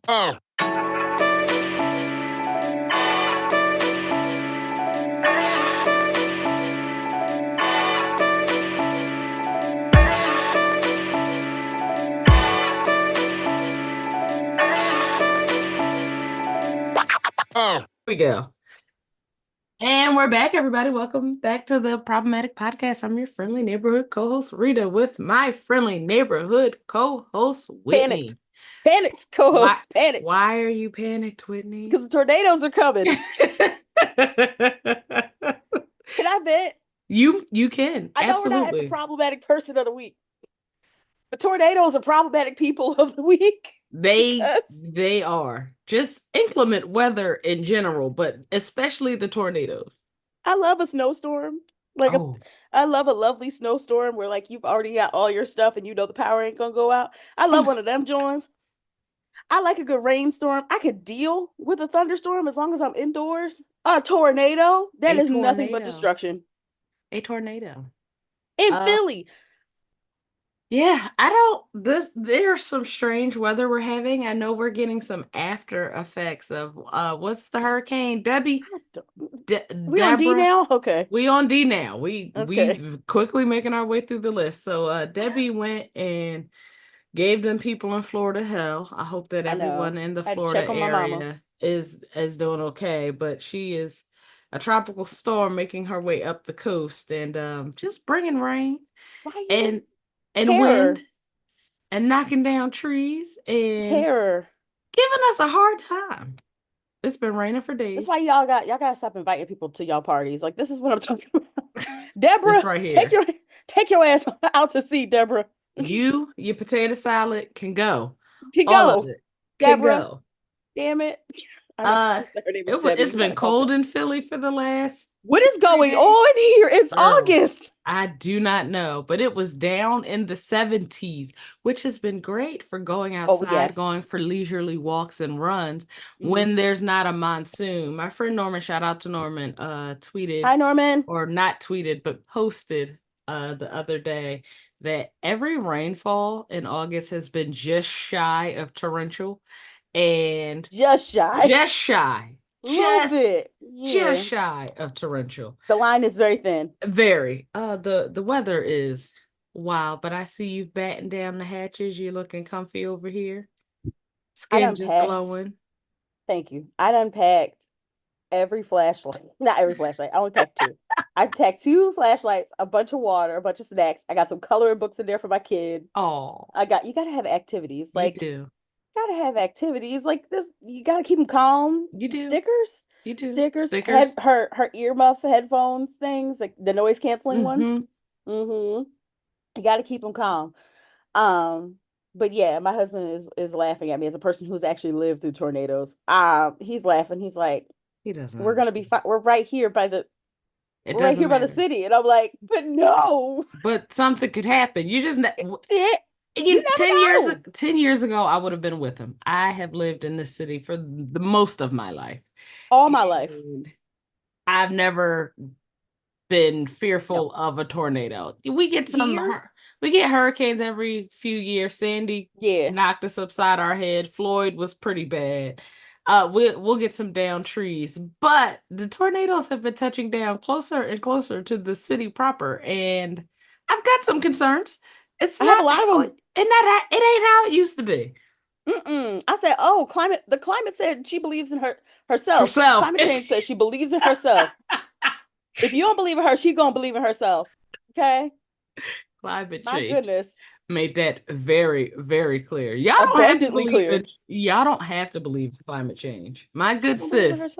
Oh. Here we go. And we're back, everybody. Welcome back to the Problematic Podcast. I'm your friendly neighborhood co-host, Rita, with my friendly neighborhood co-host, Whitney. Panicked, co-host, panicked. Why are you panicked, Whitney? Because the tornadoes are coming. Can I vent? You can. I know Absolutely. we're not at the problematic person of the week. The tornadoes are problematic people of the week. They are. Just inclement weather in general, but especially the tornadoes. I love a snowstorm. I love a lovely snowstorm where like you've already got all your stuff and you know the power ain't gonna go out. I love one of them joints. I like a good rainstorm. I could deal with a thunderstorm as long as I'm indoors. A tornado, that is nothing but destruction. A tornado. In Philly. Yeah, there's some strange weather we're having. I know we're getting some after effects of what's the hurricane? Debbie? We on D now? Okay. We on D now. We quickly making our way through the list. So Debbie went and gave them people in Florida hell. I hope that everyone in the Florida area is doing okay. But she is a tropical storm making her way up the coast and just bringing rain and wind and knocking down trees and giving us a hard time. It's been raining for days. That's why y'all gotta stop inviting people to y'all parties. Like, this is what I'm talking about. Deborah, right here. take your ass out to sea, Deborah. Your potato salad can go. All of it. Deborah. Go. Damn it. It's been cold in Philly for the last. What is going on here? It's August. I do not know, but it was down in the 70s, which has been great for going outside, going for leisurely walks and runs when there's not a monsoon. My friend Norman, shout out to Norman, tweeted. Hi, Norman. Or not tweeted, but posted the other day that every rainfall in August has been just shy of torrential. And just shy of torrential. The line is very thin. Very. The weather is wild, but I see you batting down the hatches. You're looking comfy over here. Skin just glowing. Thank you. I unpacked every flashlight. Not every flashlight. I only packed two. I packed 2 flashlights, a bunch of water, a bunch of snacks. I got some coloring books in there for my kid. Oh. You gotta have activities. Like, you do. Gotta have activities like this. You gotta keep them calm. You do. Stickers. You do. Stickers. Her earmuff headphones things, like the noise canceling ones. You gotta keep them calm. But yeah, my husband is laughing at me as a person who's actually lived through tornadoes. He's laughing. He's like, he doesn't. We're gonna be fine. We're right here by the. We're right here by the city, and I'm like, but no. But something could happen. You just. 10 years ago, I would have been with him. I have lived in this city for the most of my life. All my life. I've never been fearful of a tornado. We get hurricanes every few years. Sandy knocked us upside our head. Floyd was pretty bad. We'll get some down trees, but the tornadoes have been touching down closer and closer to the city proper, and I've got some concerns. It's not a lot of them. It ain't how it used to be. I said, the climate said she believes in herself. Climate change says she believes in herself. If you don't believe in her, she gonna believe in herself. Okay? Climate change. My goodness. Made that very, very clear. Y'all don't have to believe in climate change. My good sis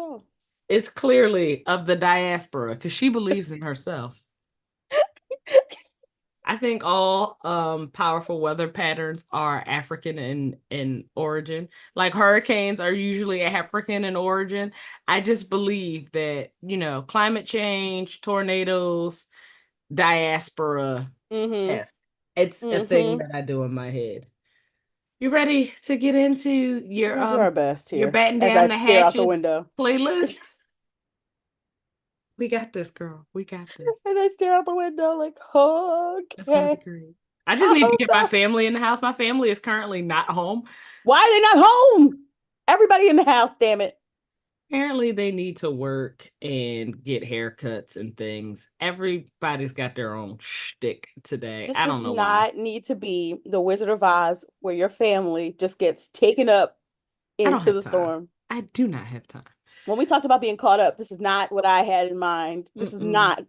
is clearly of the diaspora because she believes in herself. I think all powerful weather patterns are African in origin. Like hurricanes are usually African in origin. I just believe that, climate change, tornadoes, diaspora. Yes, it's a thing that I do in my head. You ready to get into your do our best here? Your batting down the hatchet out the window playlist? We got this, girl. We got this. And I stare out the window like, okay. I just need to get my family in the house. My family is currently not home. Why are they not home? Everybody in the house, damn it. Apparently they need to work and get haircuts and things. Everybody's got their own shtick today. This I does don't know why. not need to be the Wizard of Oz where your family just gets taken up I don't into have the time. storm. I do not have time. When we talked about being caught up, this is not what I had in mind. This is Mm-mm. not.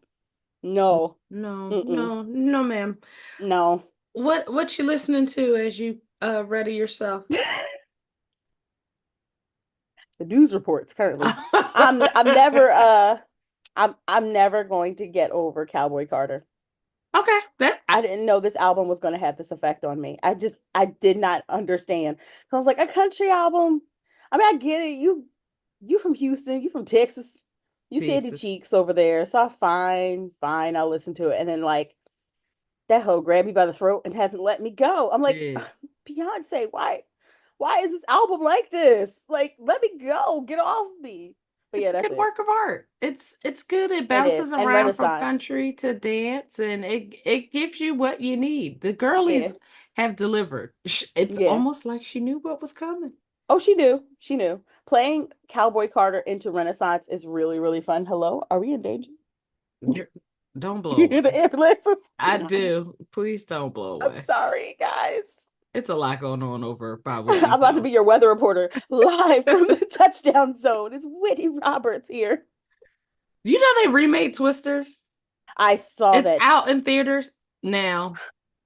No. No, Mm-mm. no, no, ma'am. No. What you listening to as you ready yourself? The news reports currently. I'm never I'm never going to get over Cowboy Carter. Okay, I didn't know this album was going to have this effect on me. I did not understand. I was like, a country album. I mean, I get it. You from Houston, you from Texas. You Sandy Jesus. Cheeks over there. So fine, I'll listen to it. And then like that hoe grabbed me by the throat and hasn't let me go. I'm like, Yeah. Beyonce, why is this album like this? Like, let me go. Get off me. But yeah, It's a that's good it. work of art. It's good. It It is. bounces And around from Renaissance. country to dance, and it gives you what you need. The Yeah. girlies have delivered. It's Yeah. almost like she knew what was coming. Oh, she knew. She knew. Playing Cowboy Carter into Renaissance is really, really fun. Hello? Are we in danger? Don't Do you blow hear the away. ambulances? I do. Please don't blow I'm away. sorry, guys. It's a lot going on over by I'm Whitney's about to be house. your weather reporter live from the touchdown zone. It's Whitney Roberts here. You know they remade Twisters? I saw It's that. out in theaters now.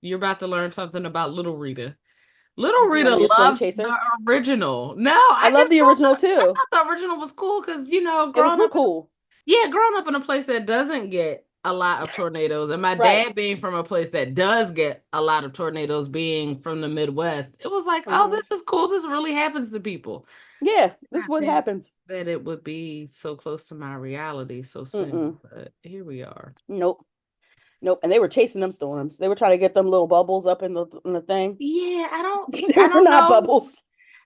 You're about to learn something about Little Rita. Little Did you want Rita to be a storm loved chaser? the original. No, I love the original too. I thought the original was cool because It was real cool. growing up in a place that doesn't get a lot of tornadoes, and my Right. dad being from a place that does get a lot of tornadoes, being from the Midwest, it was like, oh, Hmm. this is cool. This really happens to people. Yeah, this is Not what think happens. that it would be so close to my reality so soon, Mm-mm. but here we are. Nope. Nope. And they were chasing them storms. They were trying to get them little bubbles up in the thing. Yeah, They I were don't not know. bubbles.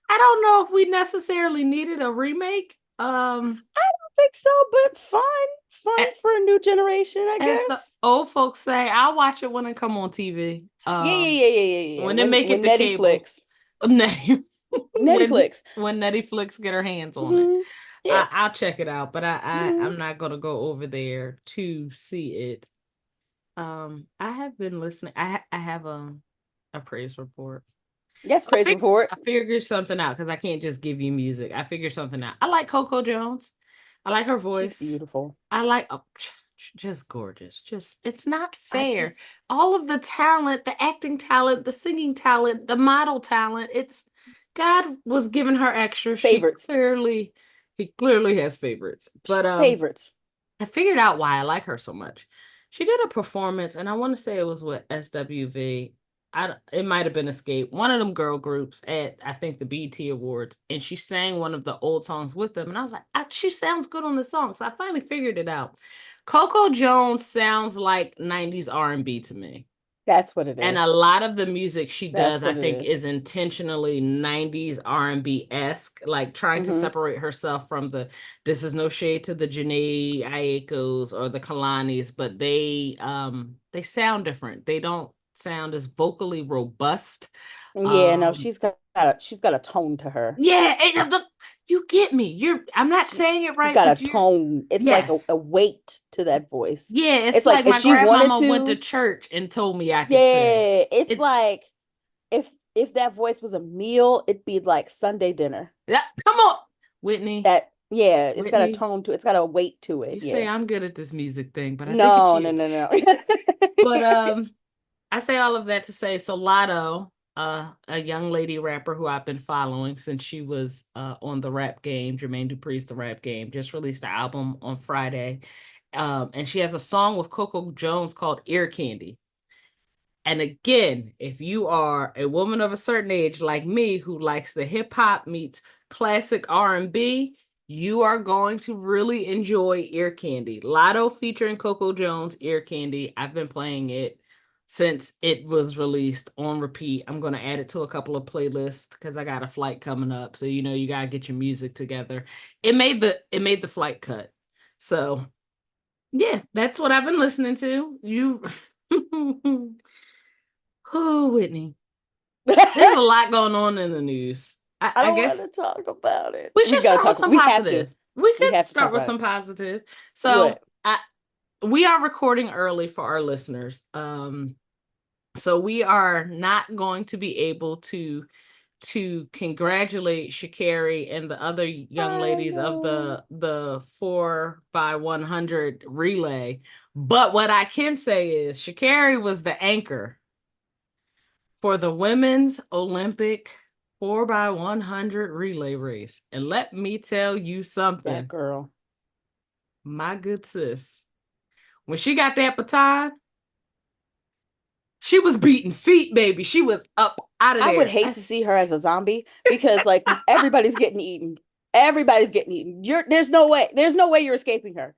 I don't know if we necessarily needed a remake. I don't think so, but fun A- for a new generation, I as the guess. old folks say, I'll watch it when it come on TV. Yeah, yeah, yeah, yeah, yeah, yeah. When they make it When to Nettie cable, flicks. Nettie, Nettie flicks. when Netflix get her hands on it, Hmm. Yeah. I'll check it out. But Hmm. I'm not gonna go over there to see it. I have been listening. I have a praise report. Yes, praise report. I figured something out because I can't just give you music. I figured something out. I like Coco Jones. I like her She's voice. beautiful. I like just gorgeous. Just it's not I fair. just All of the talent, the acting talent, the singing talent, the model talent. It's God was giving her extra. favorites. He clearly has favorites. But Favorites. I figured out why I like her so much. She did a performance, and I want to say it was with SWV. It might have been Escape, one of them girl groups at I think the BET Awards, and she sang one of the old songs with them, and I was like, she sounds good on the song, so I finally figured it out. Coco Jones sounds like '90s R&B to me. That's what it And a is. lot of the music she does, That's I what it think, is. is intentionally '90s R&B-esque, like trying to Hmm. separate herself from this is no shade to the Janae Aikos or the Kalanis, but they sound different. They don't sound as vocally robust. Yeah, no, Um, she's got a tone to her. yeah, you get me. I'm not She, saying it she's right, got a but you're tone. It's like yes. a weight to that voice. Yeah, it's It's like like if my she wanted grandmama went to to, church and told me I could sing. yeah, it's It's like if that voice was a meal, it'd be like Sunday dinner. yeah, come on, Whitney. That yeah, it's got a Whitney, tone to it. It's got a weight to you it. say Yeah. I'm good at this music thing, but I think it's No, no, you. no, no. But I say all of that to say so Lotto, a young lady rapper who I've been following since she was on the rap game, Jermaine Dupri's The Rap Game, just released an album on Friday. And she has a song with Coco Jones called Ear Candy. And again, if you are a woman of a certain age like me who likes the hip hop meets classic R&B, you are going to really enjoy Ear Candy. Lotto featuring Coco Jones, Ear Candy. I've been playing it since it was released on repeat. I'm going to add it to a couple of playlists because I got a flight coming up. So you got to get your music together. It made the flight cut. So, yeah, that's what I've been listening to. You Oh, Whitney. There's a lot going on in the news. I don't want to talk about it. We should start with some positive. We could start with some positive. So we are recording early for our listeners. So we are not going to be able to congratulate Sha'Carri and the other young ladies of the 4x100 relay. But what I can say is Sha'Carri was the anchor for the women's Olympic 4x100 relay race. And let me tell you something. That girl. My good sis. When she got that baton, she was beating feet, baby. She was up out of there. I would hate to see her as a zombie because like everybody's getting eaten. Everybody's getting eaten. There's no way you're escaping her.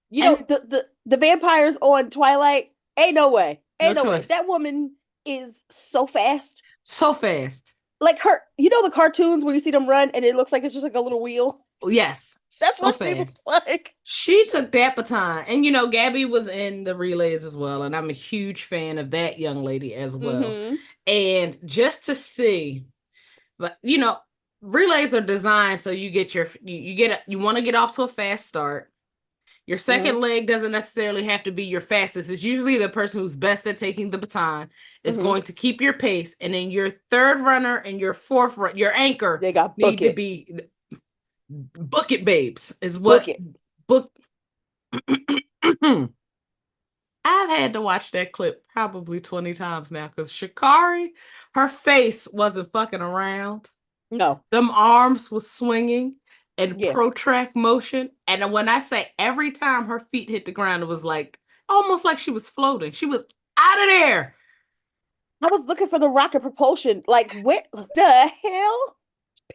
You know, the vampires on Twilight, ain't no way. Ain't no way. That woman is so fast. So fast. Like her, you know the cartoons where you see them run and it looks like it's just like a little wheel? Yes. That's so what fast. She looks like. She took that baton. And you know, Gabby was in the relays as well. And I'm a huge fan of that young lady as well. Mm-hmm. And just to see, but you know, relays are designed so you get you want to get off to a fast start. Your second leg doesn't necessarily have to be your fastest. It's usually the person who's best at taking the baton is going to keep your pace. And then your third runner and your fourth your anchor they got need to be book it babes is what book. I've had to watch that clip probably 20 times now because Sha'Carri, her face wasn't fucking around. No. Them arms was swinging and protract motion. And when I say every time her feet hit the ground, it was like almost like she was floating. She was out of there. I was looking for the rocket propulsion. Like, what the hell?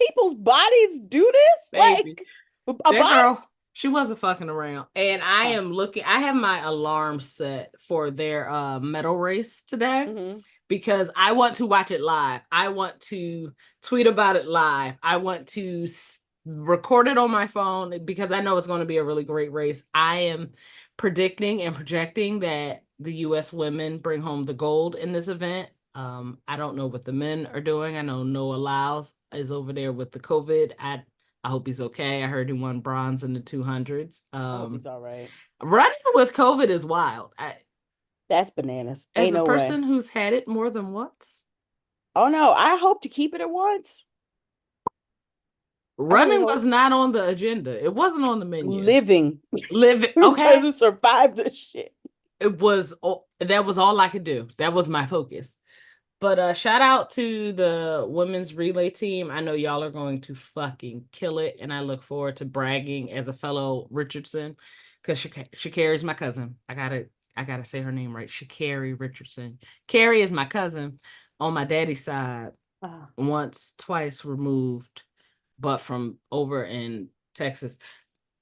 People's bodies do this? Baby. Like, that girl, she wasn't fucking around. And I am looking, I have my alarm set for their medal race today because I want to watch it live. I want to tweet about it live. I want to record it on my phone because I know it's going to be a really great race. I am predicting and projecting that the U.S. women bring home the gold in this event. I don't know what the men are doing. I know Noah Lyles is over there with the COVID. I hope he's okay. I heard he won bronze in the 200s. I hope he's all right. Running with COVID is wild. That's bananas. As a person who's had it more than once. Oh no, I hope to keep it at once. Running was not on the agenda. It wasn't on the menu. Living. Okay. Trying to survive this shit. That was all I could do. That was my focus. But shout out to the women's relay team. I know y'all are going to fucking kill it. And I look forward to bragging as a fellow Richardson. Because Sha'Carri is my cousin. I gotta say her name right. Sha'Carri Richardson. Carrie is my cousin on my daddy's side. Once, twice removed, but from over in Texas.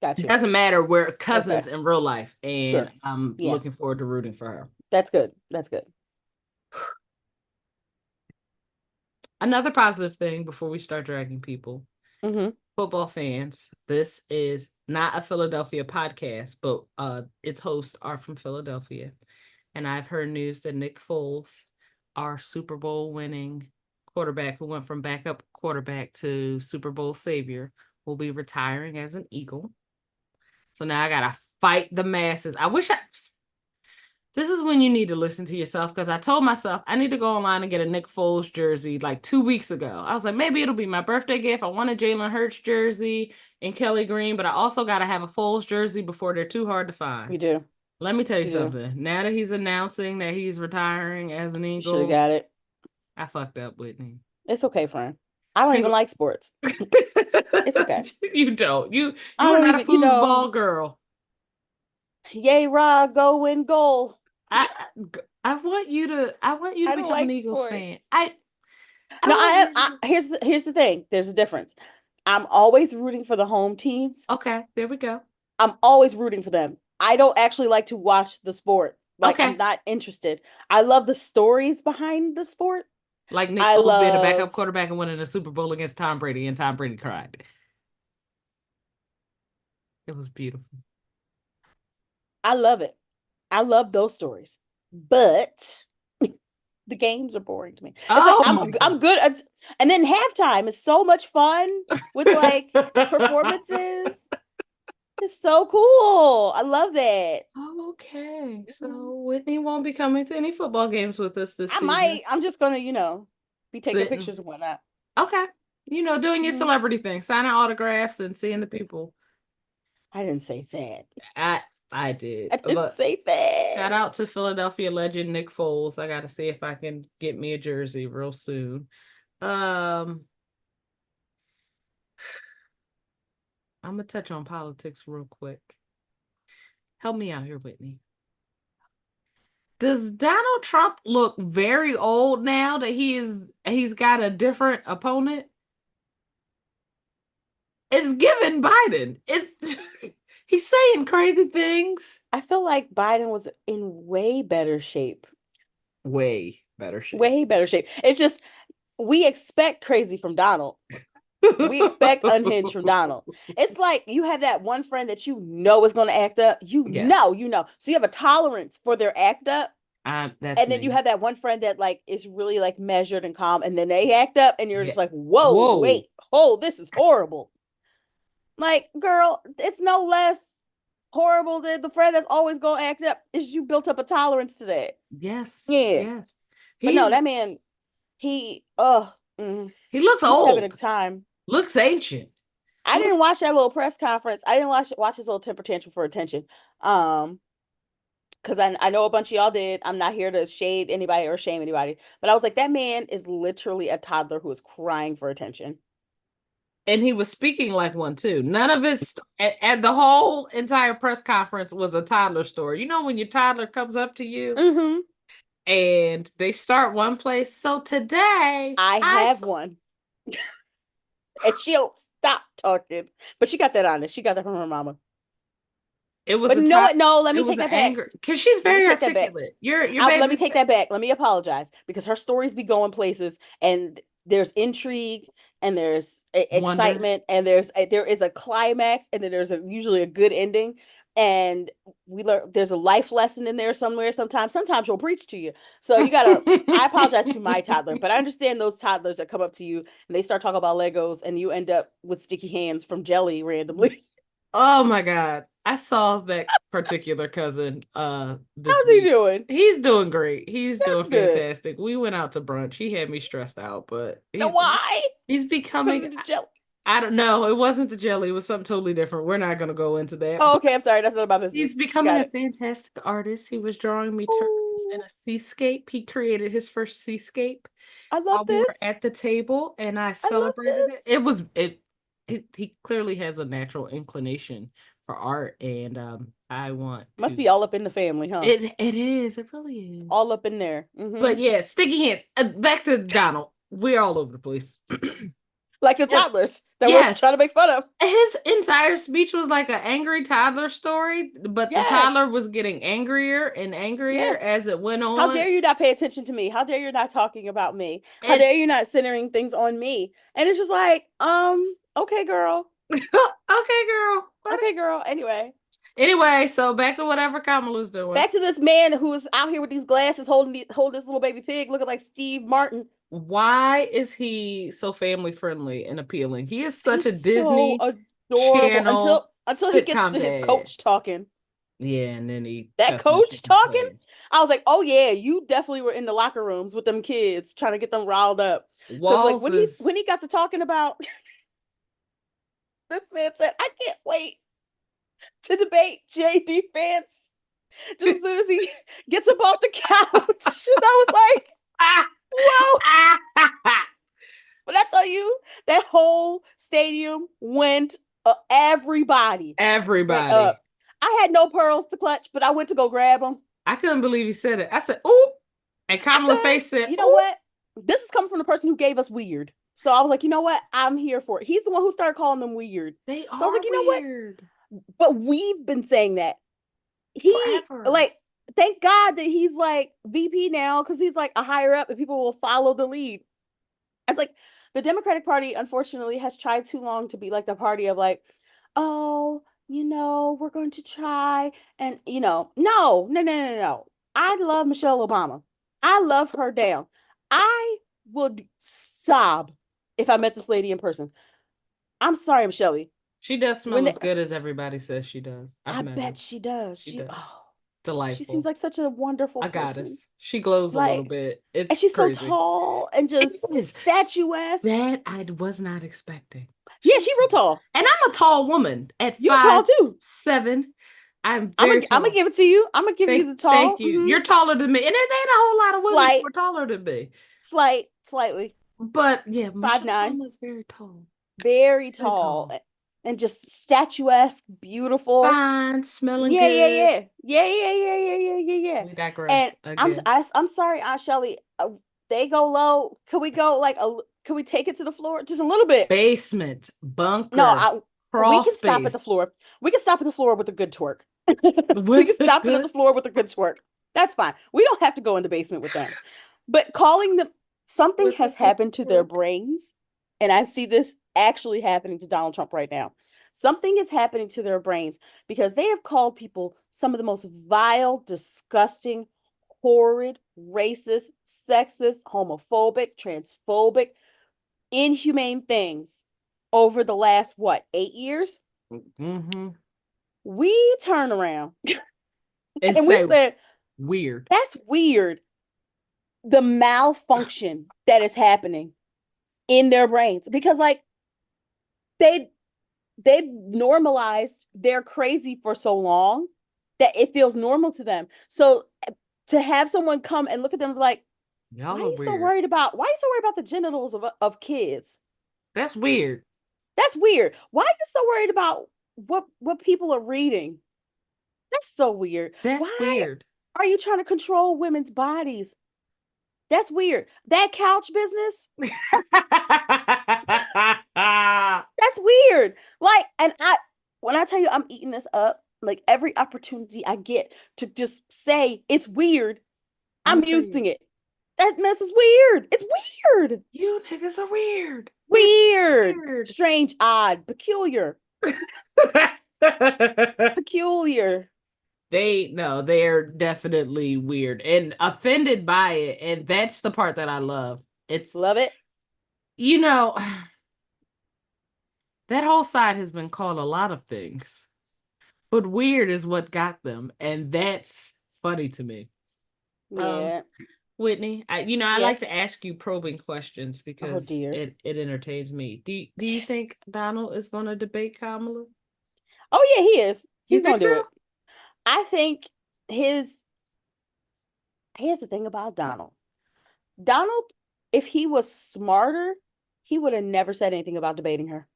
Gotcha. It doesn't matter. We're cousins in real life. And I'm looking forward to rooting for her. That's good. That's good. Another positive thing before we start dragging people. Football fans, this is not a Philadelphia podcast, but its hosts are from Philadelphia. And I've heard news that Nick Foles, our Super Bowl winning quarterback who went from backup quarterback to Super Bowl savior, will be retiring as an Eagle. So now I got to fight the masses. This is when you need to listen to yourself because I told myself I need to go online and get a Nick Foles jersey like 2 weeks ago. I was like, maybe it'll be my birthday gift. I want a Jalen Hurts jersey and Kelly Green, but I also got to have a Foles jersey before they're too hard to find. You do. Let me tell you something. Now that he's announcing that he's retiring as an Eagle. Should have got it. I fucked up, Whitney. It's okay, friend. I don't even like sports. It's okay. You don't. You're not a foosball girl. Yay, Ra, go win goal. I want you to become an Eagles fan. Here's the thing. There's a difference. I'm always rooting for the home teams. Okay, there we go. I'm always rooting for them. I don't actually like to watch the sport. I'm not interested. I love the stories behind the sport. Like Nick Foles being a backup quarterback and winning a Super Bowl against Tom Brady, and Tom Brady cried. It was beautiful. I love it. I love those stories. But The games are boring to me. It's like Oh my I'm good at, and then halftime is so much fun with like performances. It's so cool. I love that. Okay, so Whitney won't be coming to any football games with us this I season. might. I'm just gonna, be taking Sitting. pictures and whatnot. Okay. Doing your Mhm. celebrity thing, signing autographs and seeing the people. I didn't say that. I I did. I didn't But say that. shout out to Philadelphia legend Nick Foles. I gotta see if I can get me a jersey real soon. Um, I'm gonna touch on politics real quick. Help me out here, Whitney. Does Donald Trump look very old now that he's got a different opponent? It's given Biden. It's he's saying crazy things. I feel like Biden was in way better shape. Way better shape. Way better shape. It's just we expect crazy from Donald. We expect unhinged from Donald. It's like you have that one friend that you know is going to act up. Yes. So you have a tolerance for their act up. And then you have that one friend that like is really like measured and calm, and then they act up, and you're just like, whoa, wait, this is horrible. Like, girl, it's no less horrible than the friend that's always gonna act up. Is you built up a tolerance to that? Yes. Yeah. Yes. But no, that man, he looks old. Having a time. Looks ancient. I didn't watch that little press conference. I didn't watch his little temper tantrum for attention. Because I know a bunch of y'all did. I'm not here to shade anybody or shame anybody. But I was like, that man is literally a toddler who is crying for attention. And he was speaking like one too. None of his and the whole entire press conference was a toddler story. You know when your toddler comes up to you and they start one place. So today I have one. And she'll stop talking. But she got that on it. She got that from her mama. It was but you know what? No, let me take that back. Because she's very articulate. Let me take that back. Let me apologize. Because her stories be going places and there's intrigue and there's excitement and there is a climax and then there's usually a good ending. And we learn there's a life lesson in there somewhere. Sometimes she'll preach to you. So you gotta. I apologize to my toddler, but I understand those toddlers that come up to you and they start talking about Legos and you end up with sticky hands from jelly randomly. Oh my God. I saw that particular cousin How's he doing? He's doing great. He's doing fantastic. We went out to brunch. He had me stressed out, but why? He's becoming jelly. I don't know. It wasn't the jelly. It was something totally different. We're not going to go into that. Oh, okay. I'm sorry. That's not about business. He's becoming a fantastic artist. He was drawing me turtles in a seascape. He created his first seascape. I love this. We were at the table and I celebrated it. He clearly has a natural inclination for art, and I want must be all up in the family, huh? It is. It really is. All up in there. But yeah, sticky hands. Back to Donald. We're all over the place. Like the toddlers that we're trying to make fun of. His entire speech was like an angry toddler story, but the toddler was getting angrier and angrier as it went on. How dare you not pay attention to me? How dare you not talking about me? How dare you not centering things on me? And it's just like, okay, girl. Okay, girl. Anyway, so back to whatever Kamala's doing. Back to this man who's out here with these glasses holding this little baby pig looking like Steve Martin. Why is he so family friendly and appealing? He is such a Disney Channel until he gets to his coach talking. Yeah, and then that coach talking. I was like, oh yeah, you definitely were in the locker rooms with them kids trying to get them riled up. Because like when he got to talking about this man said, I can't wait to debate JD Vance just as soon as he gets up off the couch. And I was like, whoa. But I tell you, that whole stadium went everybody. Went up. I had no pearls to clutch, but I went to go grab them. I couldn't believe he said it. I said, ooh. And Kamala face said, you know what? This is coming from the person who gave us weird. So I was like, you know what? I'm here for it. He's the one who started calling them weird. They are. So I was like, you know weird. What? But we've been saying that. Like, thank God that he's like VP now because he's like a higher up and people will follow the lead. It's like the Democratic Party, unfortunately, has tried too long to be like the party of like, oh, we're going to try. And, no. I love Michelle Obama. I love her down. I would sob if I met this lady in person. I'm sorry, Michelle. She does smell as good as everybody says she does. I bet she does. She does. Oh, delightful. She seems like such a wonderful person. She glows like, a little bit. And she's crazy. So tall and just statuesque. That I was not expecting. Yeah, she's real tall. And I'm a tall woman. You're tall too. 5'7". I'm tall. I'm gonna give it to you. I'm gonna give you the tall. Thank you. Mm-hmm. You're taller than me, and there ain't a whole lot of women who are taller than me. Slightly. But yeah, 5'9" is very tall. Very tall. And just statuesque, beautiful, fine, smelling good. Yeah. We digress. And I'm sorry, Aunt Shelly. They go low. Could we go like Could we take it to the floor just a little bit? Basement, bunker. No, we can stop at the floor. We can stop at the floor with a good twerk. We can stop at the floor with a good twerk. That's fine. We don't have to go in the basement with them. But calling them, something has happened to their brains. And I see this actually happening to Donald Trump right now. Something is happening to their brains because they have called people some of the most vile, disgusting, horrid, racist, sexist, homophobic, transphobic, inhumane things over the last, 8 years? Mm-hmm. We turn around and we said, weird. That's weird. The malfunction that is happening in their brains, because they've normalized their crazy for so long that it feels normal to them. So to have someone come and look at them like, why are you so worried about the genitals of kids? That's weird. That's weird. Why are you so worried about what people are reading? That's so weird. That's weird. Are you trying to control women's bodies? That's weird. That couch business. That's weird. When I tell you I'm eating this up, every opportunity I get to just say it's weird, I'm using it. That mess is weird. It's weird. You niggas are weird. Weird. Strange, odd, peculiar. Peculiar. They're definitely weird and offended by it. And that's the part that I love. Love it. That whole side has been called a lot of things, but weird is what got them. And that's funny to me. Yeah. Whitney, I yes. like to ask you probing questions because it entertains me. Do you think Donald is going to debate Kamala? Oh yeah, he is. He's going to do it. I think here's the thing about Donald. Donald, if he was smarter, he would have never said anything about debating her.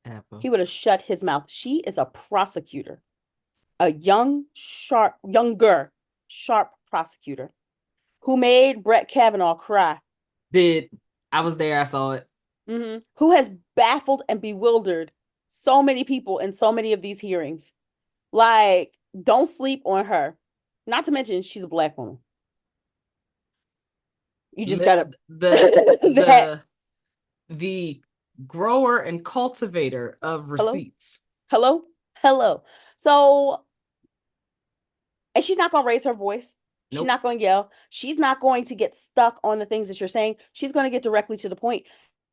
Apple. He would have shut his mouth. She is a prosecutor, a younger, sharp prosecutor who made Brett Kavanaugh cry. I was there. I saw it. Mm-hmm. Who has baffled and bewildered so many people in so many of these hearings. Don't sleep on her. Not to mention, she's a Black woman. You just gotta the grower and cultivator of receipts. Hello. So, and she's not gonna raise her voice. Nope. She's not gonna yell. She's not going to get stuck on the things that you're saying. She's gonna get directly to the point.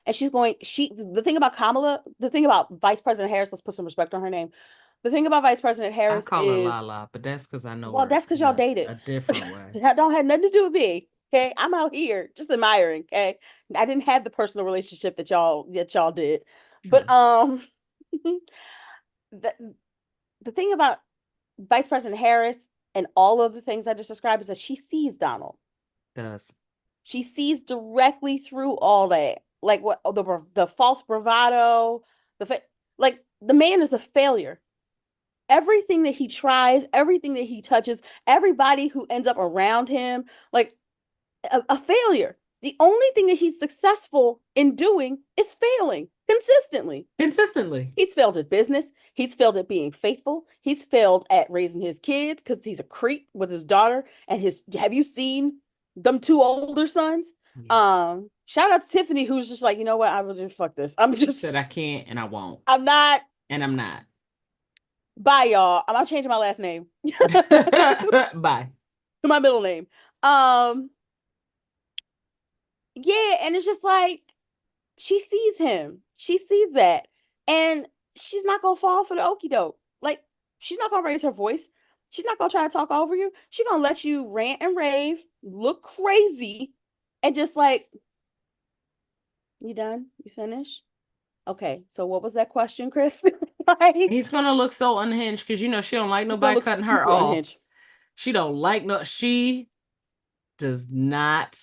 And the thing about Kamala, the thing about Vice President Harris, let's put some respect on her name. The thing about Vice President Harris I call her Lala, but that's because I know. Well, that's because y'all dated a different way. That don't have nothing to do with me. Okay, I'm out here just admiring. Okay, I didn't have the personal relationship that y'all did, but the thing about Vice President Harris and all of the things I just described is that she sees Donald. Does she sees directly through all that? What the false bravado, the man is a failure. Everything that he tries, everything that he touches, everybody who ends up around him, a failure. The only thing that he's successful in doing is failing consistently. He's failed at business. He's failed at being faithful. He's failed at raising his kids because he's a creep with his daughter and have you seen them two older sons? Yeah. Shout out to Tiffany, who's just like, you know what? I will just fuck this. I'm just said I can't and I won't. I'm not. And I'm not. Bye, y'all. I'm changing my last name. Bye. To my middle name. Yeah, and it's just like she sees him. She sees that. And she's not gonna fall for the okie doke. Like, she's not gonna raise her voice. She's not gonna try to talk over you. She's gonna let you rant and rave, look crazy, and just like, you done? You finished? Okay, so what was that question, Chris? Like, he's gonna look so unhinged because she don't like nobody cutting her off. Unhinged. She don't like she does not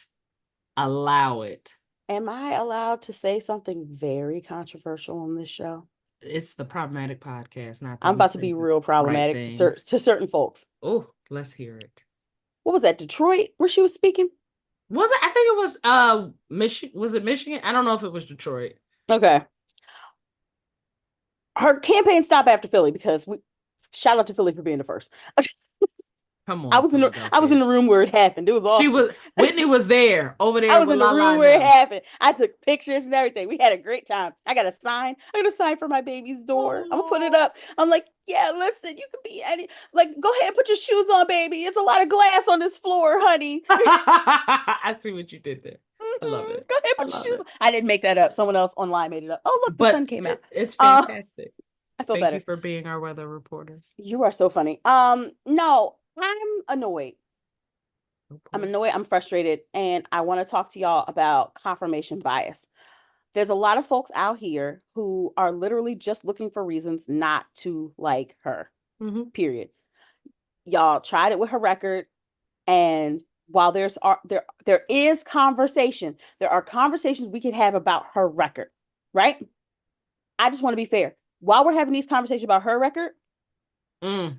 allow it. Am I allowed to say something very controversial on this show? It's the problematic podcast, not I'm about to be real problematic to certain folks. Oh, let's hear it. What was that, Detroit, where she was speaking? Was it? I think it was Michigan. Was it Michigan? I don't know if it was Detroit. Okay. Her campaign stopped after Philly because shout out to Philly for being the first. Come on. I was in the room where it happened. It was awesome. Whitney was there over there. I was in the room where it happened. I took pictures and everything. We had a great time. I got a sign for my baby's door. I'm gonna put it up. I'm like, yeah, listen, you could be any, like, go ahead and put your shoes on, baby. It's a lot of glass on this floor, honey. I see what you did there. I love it. Go ahead, put your shoes on. I didn't make that up. Someone else online made it up. Oh, look, the sun came out. It's fantastic. I feel better. Thank you for being our weather reporter. You are so funny. No, I'm annoyed. I'm annoyed. I'm frustrated. And I want to talk to y'all about confirmation bias. There's a lot of folks out here who are literally just looking for reasons not to like her. Mm-hmm. Period. Y'all tried it with her record. And while there is conversation, there are conversations we could have about her record, right? I just want to be fair. While we're having these conversations about her record, I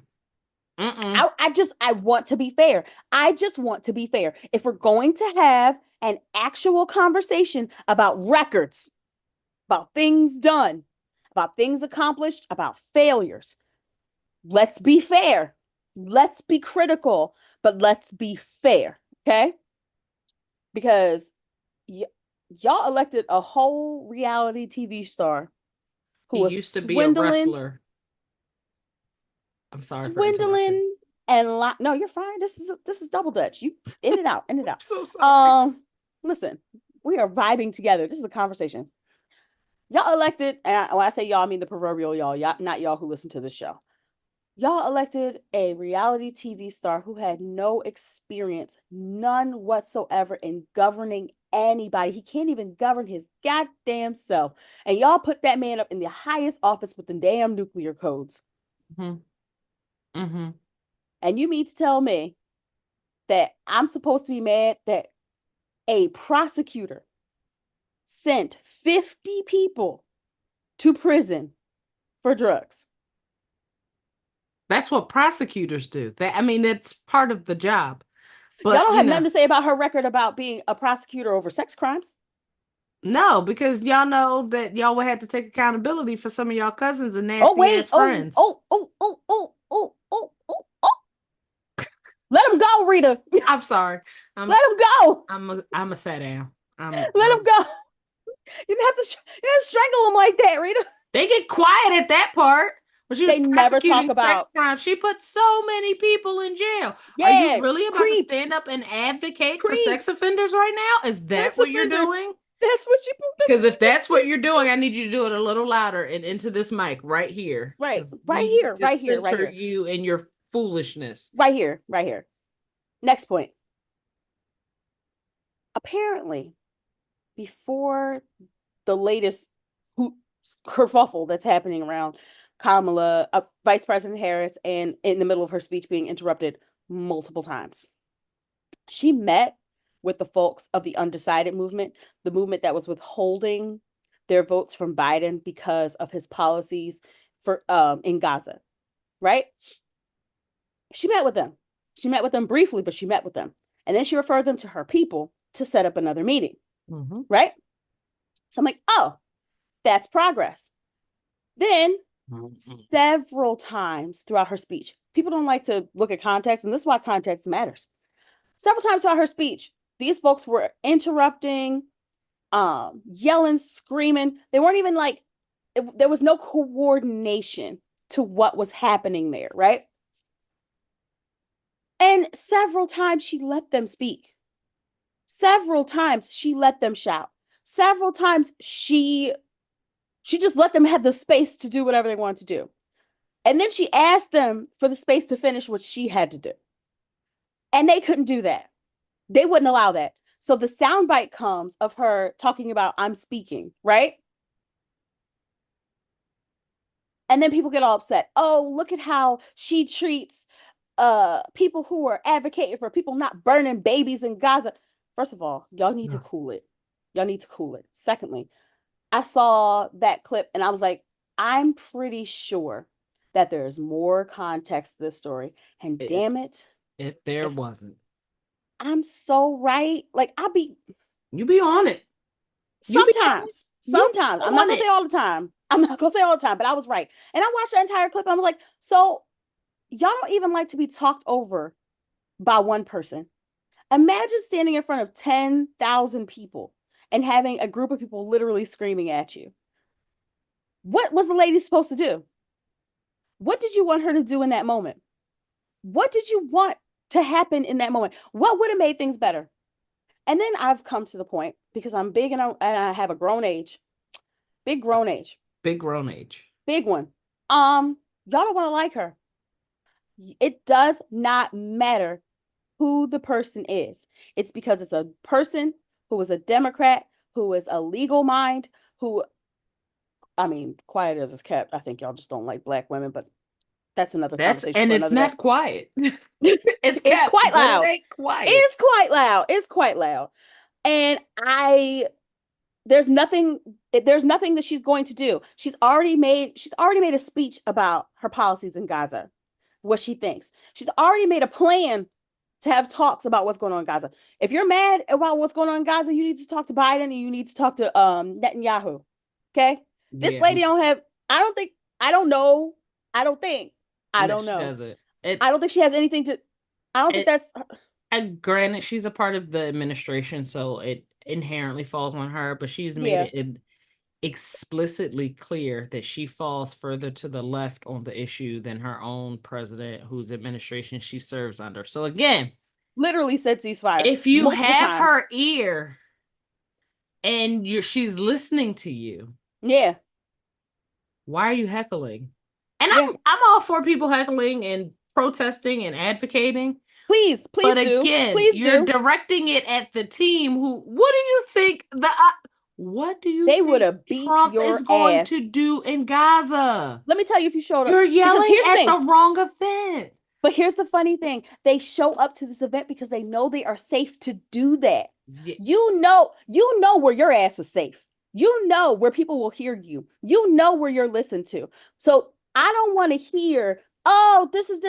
want to be fair. I just want to be fair. If we're going to have an actual conversation about records, about things done, about things accomplished, about failures, let's be fair. Let's be critical, but let's be fair, okay? Because y'all elected a whole reality TV star who was used to be a wrestler. I'm sorry. Swindling and no, you're fine. This is double dutch. You in it out. I'm so sorry. Listen, we are vibing together. This is a conversation. Y'all elected, and when I say y'all, I mean the proverbial y'all, not y'all who listen to this show. Y'all elected a reality TV star who had no experience, none whatsoever, in governing anybody. He can't even govern his goddamn self. And y'all put that man up in the highest office with the damn nuclear codes. Mm-hmm. Mm-hmm. And you mean to tell me that I'm supposed to be mad that a prosecutor sent 50 people to prison for drugs? That's what prosecutors do. That's part of the job. But y'all don't have nothing to say about her record about being a prosecutor over sex crimes? No, because y'all know that y'all would have to take accountability for some of y'all cousins and nasty ass friends. Let him go, Rita. I'm sorry. Let him go. I'm a sat down. Let him go. You didn't have to strangle him like that, Rita. They get quiet at that part. When she was never talk about sex crimes, she put so many people in jail. Yeah, are you really about to stand up and advocate for sex offenders right now? Is that what you're doing? That's what you. Because if that's what you're doing, I need you to do it a little louder and into this mic right here. Right here. You and your foolishness. Right here. Next point. Apparently, before the latest kerfuffle that's happening around Kamala, Vice President Harris, and in the middle of her speech being interrupted multiple times, she met with the folks of the undecided movement, the movement that was withholding their votes from Biden because of his policies for in Gaza, right? She met with them. She met with them briefly, but she met with them. And then she referred them to her people to set up another meeting, right? So I'm like, oh, that's progress. Then several times throughout her speech, people don't like to look at context, and this is why context matters. Several times throughout her speech, these folks were interrupting, yelling, screaming. They weren't even there was no coordination to what was happening there, right? And several times she let them speak. Several times she let them shout. Several times she just let them have the space to do whatever they wanted to do. And then she asked them for the space to finish what she had to do. And they couldn't do that. They wouldn't allow that. So the soundbite comes of her talking about, I'm speaking, right? And then people get all upset. Oh, look at how she treats people who are advocating for people not burning babies in Gaza. First of all, y'all need to cool it. Y'all need to cool it. Secondly, I saw that clip and I was like, I'm pretty sure that there's more context to this story. And damn it. If there wasn't. I'm so right. Like, you be on it. Sometimes. Sometimes. I'm not gonna say all the time. But I was right. And I watched the entire clip and I was like, so y'all don't even like to be talked over by one person. Imagine standing in front of 10,000 people and having a group of people literally screaming at you. What was the lady supposed to do? What did you want her to do in that moment? What did you want to happen in that moment? What would have made things better? And then I've come to the point, because I'm big and I have a grown age. Big grown age. Big grown age. Big one. Y'all don't want to like her. It does not matter who the person is. It's because it's a person who is a Democrat, who is a legal mind, who, I mean, quiet as it's kept. I think y'all just don't like Black women, but that's another conversation. And it's not quiet. It's quite loud. It ain't quiet. It's quite loud. It's quite loud. And there's nothing that she's going to do. She's already made a speech about her policies in Gaza, what she thinks. She's already made a plan to have talks about what's going on in Gaza. If you're mad about what's going on in Gaza, you need to talk to Biden and you need to talk to Netanyahu. Okay? This lady don't have, I don't think she has anything to, I don't think that's. And granted, she's a part of the administration, so it inherently falls on her, but she's made it explicitly clear that she falls further to the left on the issue than her own president, whose administration she serves under. So again, literally said ceasefire. If you have her ear and she's listening to you, why are you heckling? And I'm all for people heckling and protesting and advocating. Please but do. Again, you're directing it at the team who, what do you think they would have beat Trump is going to do in Gaza? Let me tell you, if you showed up, you're yelling at the wrong event. But here's the funny thing. They show up to this event because they know they are safe to do that. Yeah. You know where your ass is safe. You know where people will hear you. You know where you're listened to. So I don't want to hear, oh, this is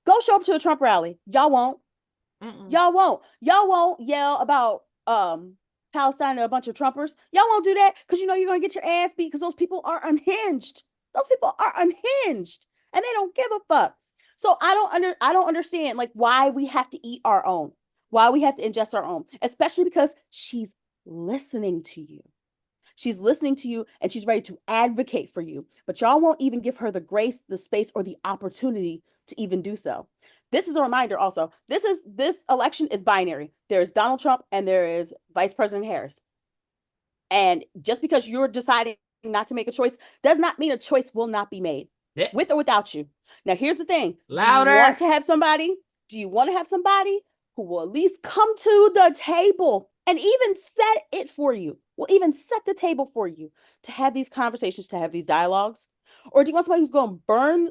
Go show up to a Trump rally. Y'all won't. Y'all won't yell about Palestine to a bunch of Trumpers. Y'all won't do that because you know you're gonna get your ass beat because those people are unhinged. Those people are unhinged and they don't give a fuck. So I don't understand like why we have to eat our own, why we have to ingest our own, especially because she's listening to you. She's listening to you and she's ready to advocate for you, but y'all won't even give her the grace, the space, or the opportunity to even do so. This is a reminder also, this election is binary. There's Donald Trump and there is Vice President Harris. And just because you're deciding not to make a choice does not mean a choice will not be made with or without you. Now, here's the thing. Louder. Do you want to have somebody who will at least come to the table and even set it for you? Will even set the table for you to have these conversations, to have these dialogues? Or do you want somebody who's going to burn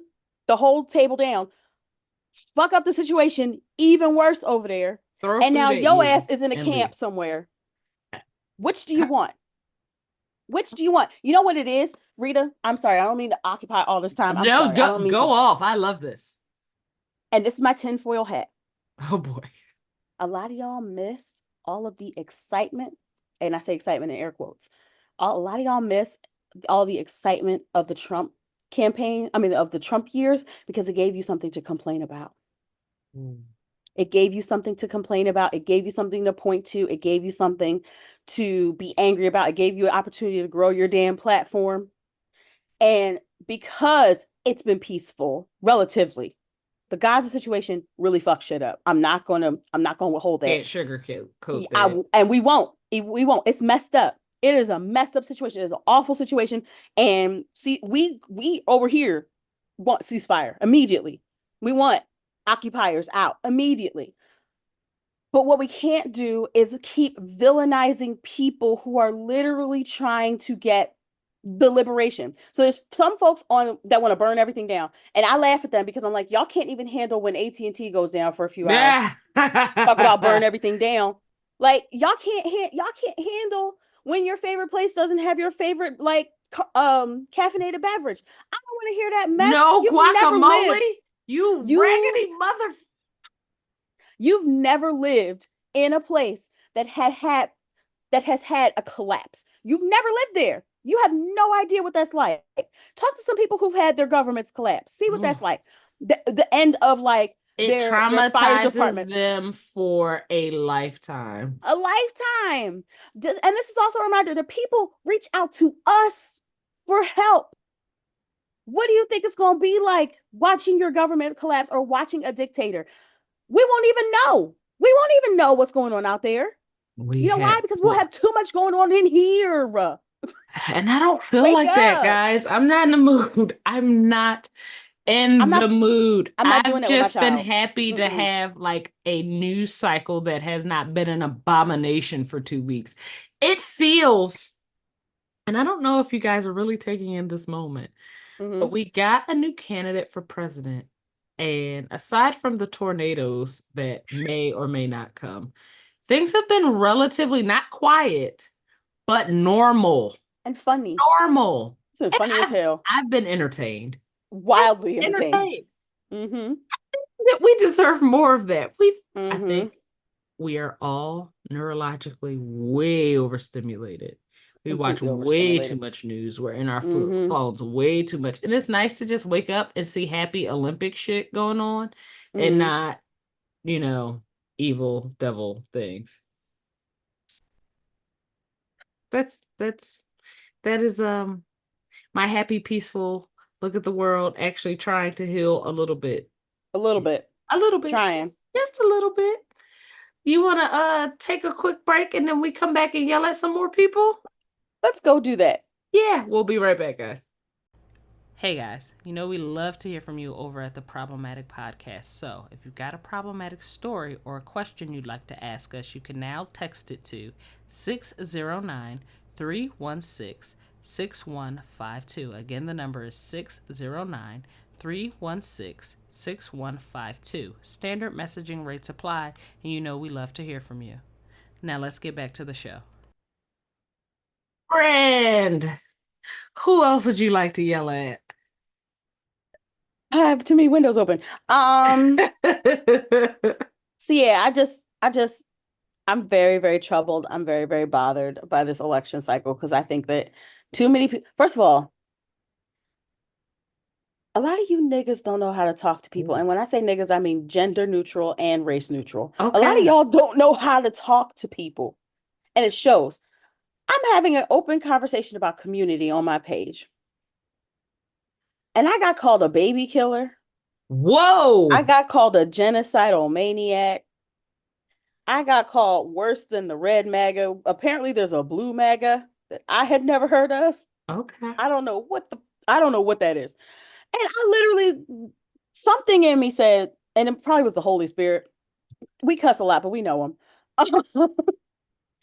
the whole table down, fuck up the situation even worse over there, and now your ass is in a camp somewhere? Which do you want? Which do you want? You know what it is, Rita? I'm sorry. I don't mean to occupy all this time. Go off. I love this. And this is my tinfoil hat. Oh, boy. A lot of y'all miss all of the excitement, and I say excitement in air quotes. A lot of y'all miss all the excitement of the Trump campaign, of the Trump years, because it gave you something to complain about. It gave you something to complain about. It gave you something to point to. It gave you something to be angry about. It gave you an opportunity to grow your damn platform. And because it's been peaceful, relatively, the Gaza situation really fucked shit up. I'm not gonna withhold that. Can't sugarcoat that. And we won't. It's messed up. It is a messed up situation. It is an awful situation. And see, we over here want ceasefire immediately. We want occupiers out immediately. But what we can't do is keep villainizing people who are literally trying to get the liberation. So there's some folks on that want to burn everything down, and I laugh at them because I'm like, y'all can't even handle when AT&T goes down for a few hours. Talk about burn everything down. Like y'all can't handle when your favorite place doesn't have your favorite like caffeinated beverage. I don't want to hear that mess. No guacamole. You raggedy mother. You've never lived in a place that has had a collapse. You've never lived there. You have no idea what that's like. Talk to some people who've had their governments collapse. See what that's like. The end of like their fire departments. Them for a lifetime. A lifetime. And this is also a reminder that people reach out to us for help. What do you think it's going to be like watching your government collapse or watching a dictator? We won't even know. We won't even know what's going on out there. You know why? Because we'll have too much going on in here. And I don't feel like that, guys. I'm not in the mood. I'm not in the mood. I've just been happy to have like a news cycle that has not been an abomination for 2 weeks. It feels, and I don't know if you guys are really taking in this moment, but we got a new candidate for president. And aside from the tornadoes that may or may not come, things have been relatively not quiet, but normal. And funny. Normal. It's been funny as hell. I've been entertained. Wildly entertained. We deserve more of that. I think we are all neurologically way overstimulated. We watch way too much news. We're in our phones way too much. And it's nice to just wake up and see happy Olympic shit going on and not, evil devil things. That is my happy, peaceful look at the world actually trying to heal a little bit. A little bit. Trying. Just a little bit. You want to take a quick break and then we come back and yell at some more people? Let's go do that. Yeah, we'll be right back, guys. Hey, guys. We love to hear from you over at the Problematic Podcast. So if you've got a problematic story or a question you'd like to ask us, you can now text it to 609-316-6152. Again, the number is 609-316-6152. Standard messaging rates apply, and we love to hear from you. Now let's get back to the show. Friend, who else would you like to yell at? I have too many windows open. So yeah, I'm very, very troubled. I'm very, very bothered by this election cycle because I think that too many people, first of all, a lot of you niggas don't know how to talk to people. And when I say niggas, I mean gender neutral and race neutral. Okay. A lot of y'all don't know how to talk to people. And it shows. I'm having an open conversation about community on my page. And I got called a baby killer. Whoa! I got called a genocidal maniac. I got called worse than the red MAGA. Apparently there's a blue MAGA that I had never heard of. Okay. I don't know what that is. And I literally, something in me said, and it probably was the Holy Spirit. We cuss a lot, but we know him.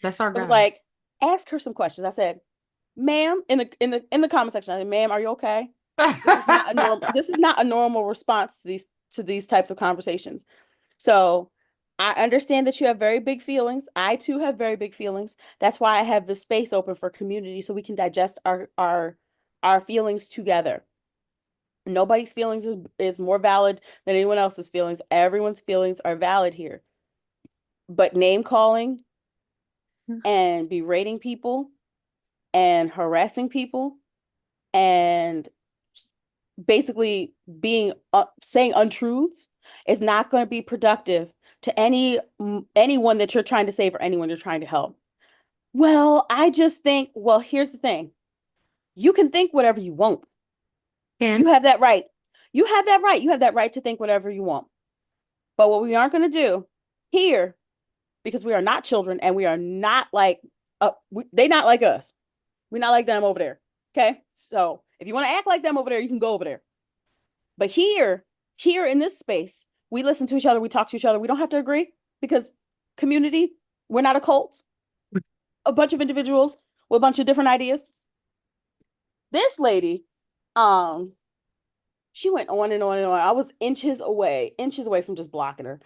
That's our guy. I was like, ask her some questions. I said, ma'am, in the comment section, I said, ma'am, are you okay? This is not a normal response to these types of conversations. So I understand that you have very big feelings. I too have very big feelings. That's why I have this space open for community so we can digest our feelings together. Nobody's feelings is more valid than anyone else's feelings. Everyone's feelings are valid here. But name calling and berating people and harassing people and basically saying untruths is not going to be productive to anyone that you're trying to save or anyone you're trying to help. Well, I just think, here's the thing. You can think whatever you want. You have that right. You have that right. You have that right to think whatever you want. But what we aren't going to do here, because we are not children and we are not like, they not like us. We're not like them over there. Okay. So if you want to act like them over there, you can go over there. But here in this space, we listen to each other. We talk to each other. We don't have to agree because community, we're not a cult. A bunch of individuals with a bunch of different ideas. This lady, she went on and on and on. I was inches away from just blocking her.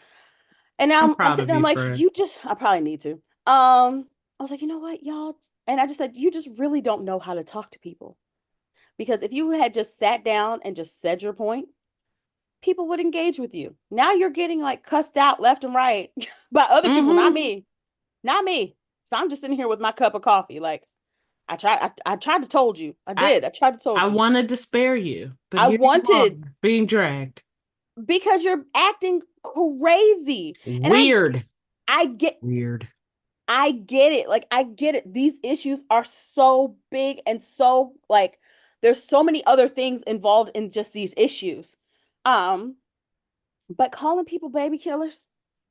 And now I'm sitting there, I'm like, I probably need to. I was like, you know what, y'all? And I just said, you just really don't know how to talk to people. Because if you had just sat down and just said your point, people would engage with you. Now you're getting like cussed out left and right by other people, not me. Not me. So I'm just sitting here with my cup of coffee. Like, I tried to told you. I tried to told you. I wanted to spare you, but I wanted being dragged. Because you're acting crazy. Weird. And I get weird. I get it. Like, I get it. These issues are so big and so like there's so many other things involved in just these issues. But calling people baby killers.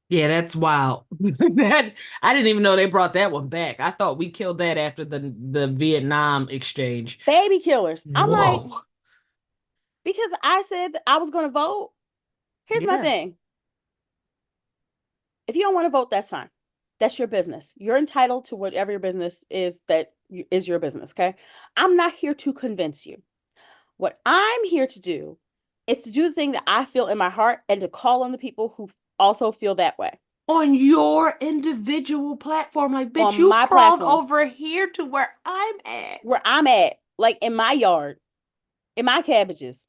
Yeah, that's wild. That I didn't even know they brought that one back. I thought we killed that after the Vietnam exchange. Baby killers. I'm like, because I said that I was going to vote. Here's my thing. If you don't want to vote, that's fine. That's your business. You're entitled to whatever your business is that is your business, okay? I'm not here to convince you. What I'm here to do is to do the thing that I feel in my heart and to call on the people who also feel that way. On your individual platform. Like, bitch, you crawled over here to where I'm at. Where I'm at. Like, in my yard. In my cabbages.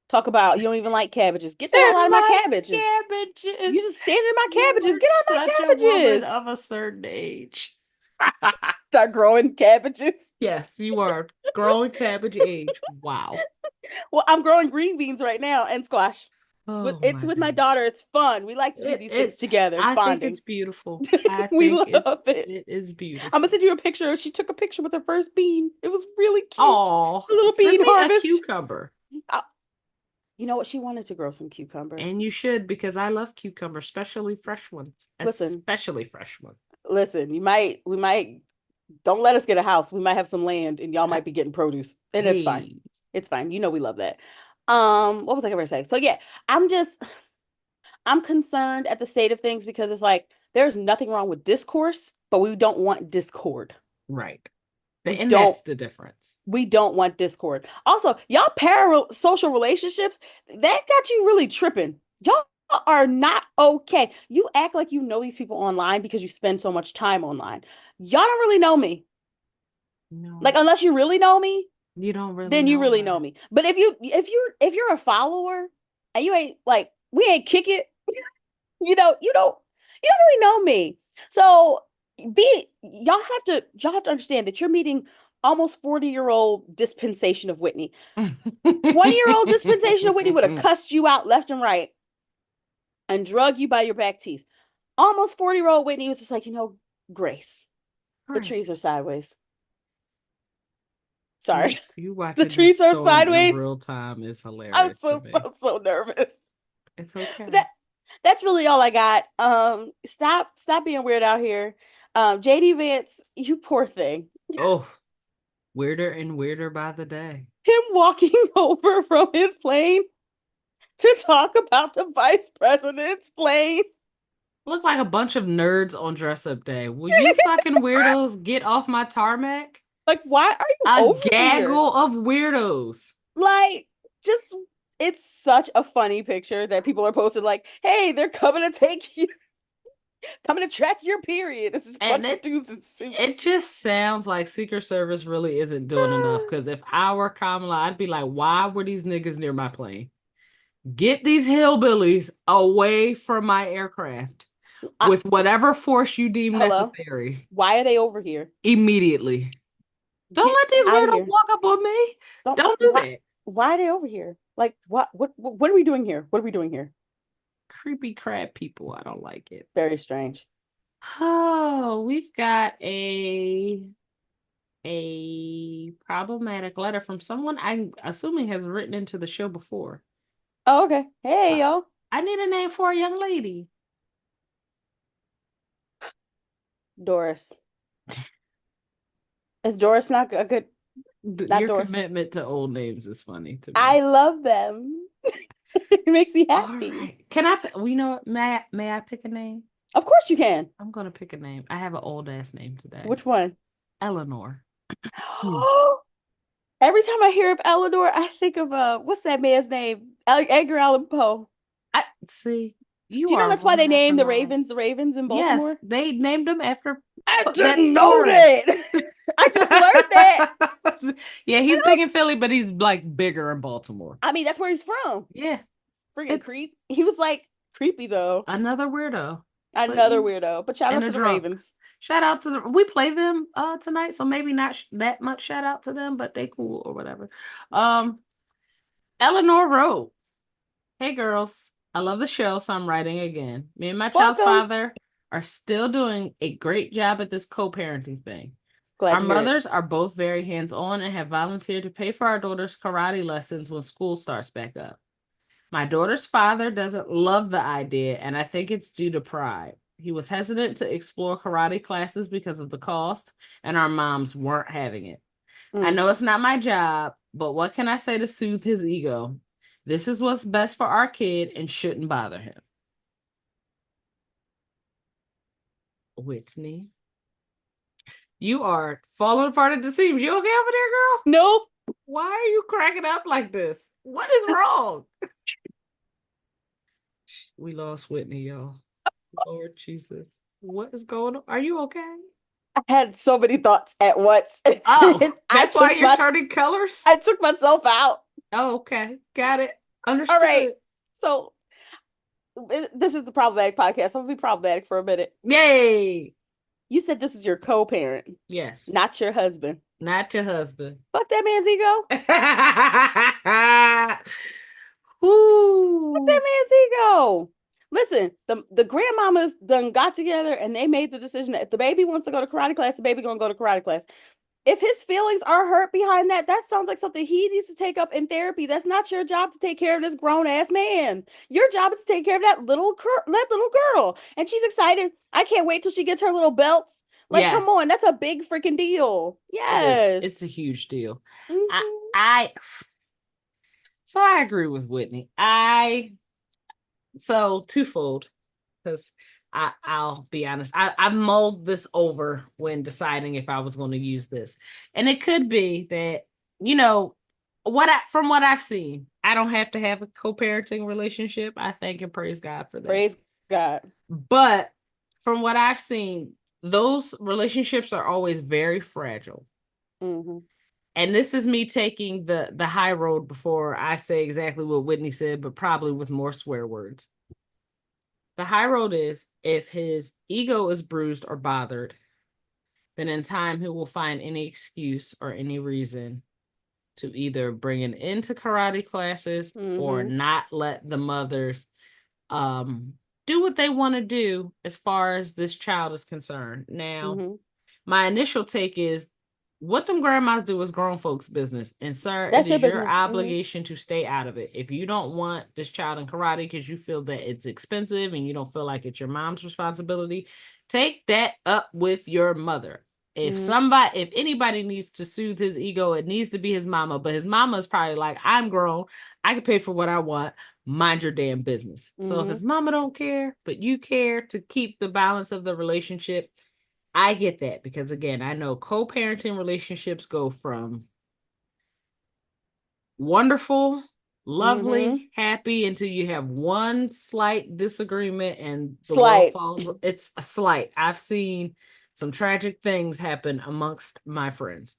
Talk about you don't even like cabbages. Get the hell out of my cabbages. You just standing in my cabbages. Get out of my cabbages. A woman of a certain age. Start growing cabbages. Yes, you are growing cabbage age. Wow. Well, I'm growing green beans right now and squash. It's with my daughter. It's fun. We like to do these things together. It's bonding. Think it's beautiful. We love it. It is beautiful. I'm gonna send you a picture. She took a picture with her first bean. It was really cute. Oh, a little bean harvest. A cucumber. You know what? She wanted to grow some cucumbers. And you should, because I love cucumbers, especially fresh ones. Especially fresh ones. Listen, we might don't let us get a house. We might have some land and y'all might be getting produce. And it's fine. It's fine. You know we love that. What was I gonna say? So yeah, I'm concerned at the state of things because it's like there's nothing wrong with discourse, but we don't want discord. Right. And that's the difference. We don't want discord. Also, y'all parasocial relationships, that got you really tripping. Y'all are not okay. You act like you know these people online because you spend so much time online. Y'all don't really know me. No. Like, unless you really know me, you don't really then you really know me. But if you're a follower and you ain't like, we ain't kick it, you don't really know me. So y'all have to understand that you're meeting almost 40-year-old dispensation of Whitney. 20-year-old dispensation of Whitney would have cussed you out left and right and drug you by your back teeth. Almost 40-year-old Whitney was just like, Grace. The trees are sideways. Sorry. You watching the trees are sideways. In real time is hilarious. I'm so nervous. It's okay. That's really all I got. Stop being weird out here. JD Vance, you poor thing. Oh, weirder and weirder by the day. Him walking over from his plane to talk about the vice president's plane. Look like a bunch of nerds on dress up day. Will you fucking weirdos get off my tarmac? Like, why are you over here? A gaggle of weirdos. Like, just, it's such a funny picture that people are posting like, hey, they're coming to take you. Coming to track your period. It's just a bunch of dudes in suits. It just sounds like Secret Service really isn't doing enough. Because if I were Kamala, I'd be like, why were these niggas near my plane? Get these hillbillies away from my aircraft with whatever force you deem necessary. Why are they over here? Immediately. Don't let these weirdos walk up on me. Don't do that. Why are they over here? Like, what are we doing here? What are we doing here? Creepy crab people. I don't like it. Very strange. Oh, we've got a problematic letter from someone I'm assuming has written into the show before. Oh, okay. Hey, y'all. I need a name for a young lady. Doris. Is Doris not a good? Not Your Doris. commitment to old names is funny to me. I love them. It makes me All happy. right. Can I? We know what? May I pick a name? Of course you can. I'm gonna pick a name. I have an old ass name today. Which one? Eleanor. Hmm. Every time I hear of Eleanor, I think of what's that man's name? Edgar Allan Poe. I see. Do You you know are that's why they one after named my. the Ravens in Yes, Baltimore? they named them after I that didn't know story. that. I just learned that. Yeah, he's big in Philly, but he's like bigger in Baltimore. I mean, that's where he's from. Yeah, Freaking it's creep. He was like creepy though. another weirdo. But Another weirdo. But shout and out a to the drunk. Ravens. Shout out to we play them tonight, so maybe not that much shout out to them, but they cool or whatever. Um Eleanor wrote, "Hey girls, I love the show, so I'm writing again. Me and my child's Welcome. father are still doing a great job at this co-parenting thing. Glad Our to hear it. mothers are both very hands-on and have volunteered to pay for our daughter's karate lessons when school starts back up. My daughter's father doesn't love the idea, and I think it's due to pride. He was hesitant to explore karate classes because of the cost, and our moms weren't having it. I Mm. know it's not my job, but what can I say to soothe his ego? This is what's best for our kid and shouldn't bother him." Whitney, you are falling apart at the seams. You okay over there, girl? Nope. Why are you cracking up like this? What is wrong? We lost Whitney, y'all. Lord Jesus. What is going on? Are you okay? I had so many thoughts at once. Oh, that's why you're turning colors? I took myself out. Oh, okay. Got it. All right. Understood. So this is the problematic podcast. I'm gonna be problematic for a minute. Yay. You said this is your co-parent. Yes. Not your husband. Not your husband. Fuck that man's ego. Fuck Ooh. that man's ego. Listen, the grandmamas done got together and they made the decision that if the baby wants to go to karate class, the baby gonna go to karate class. If his feelings are hurt behind that, that sounds like something he needs to take up in therapy. That's not your job to take care of this grown ass man. Your job is to take care of that little girl. And she's excited. I can't wait till she gets her little belts. Like, come Yes. on, that's a big freaking deal. Yes. It's a huge deal. Mm-hmm. So I agree with Whitney. So twofold, because I'll be honest. I mulled this over when deciding if I was going to use this. And it could be that, from what I've seen, I don't have to have a co-parenting relationship. I thank and praise God for that. Praise God. But from what I've seen, those relationships are always very fragile. Mm-hmm. And this is me taking the high road before I say exactly what Whitney said, but probably with more swear words. The high road is if his ego is bruised or bothered, then in time he will find any excuse or any reason to either bring an end to karate classes or not let the mothers do what they want to do as far as this child is concerned. Now, my initial take is what them grandmas do is grown folks' business. And sir, That's it is your business. obligation to stay out of it. If you don't want this child in karate because you feel that it's expensive and you don't feel like it's your mom's responsibility, take that up with your mother. If anybody needs to soothe his ego, it needs to be his mama. But his mama is probably like, I'm grown. I can pay for what I want. Mind your damn business. So if his mama don't care, but you care to keep the balance of the relationship, I get that because again, I know co-parenting relationships go from wonderful, lovely, happy until you have one slight disagreement and the world falls. It's a slight. I've seen some tragic things happen amongst my friends.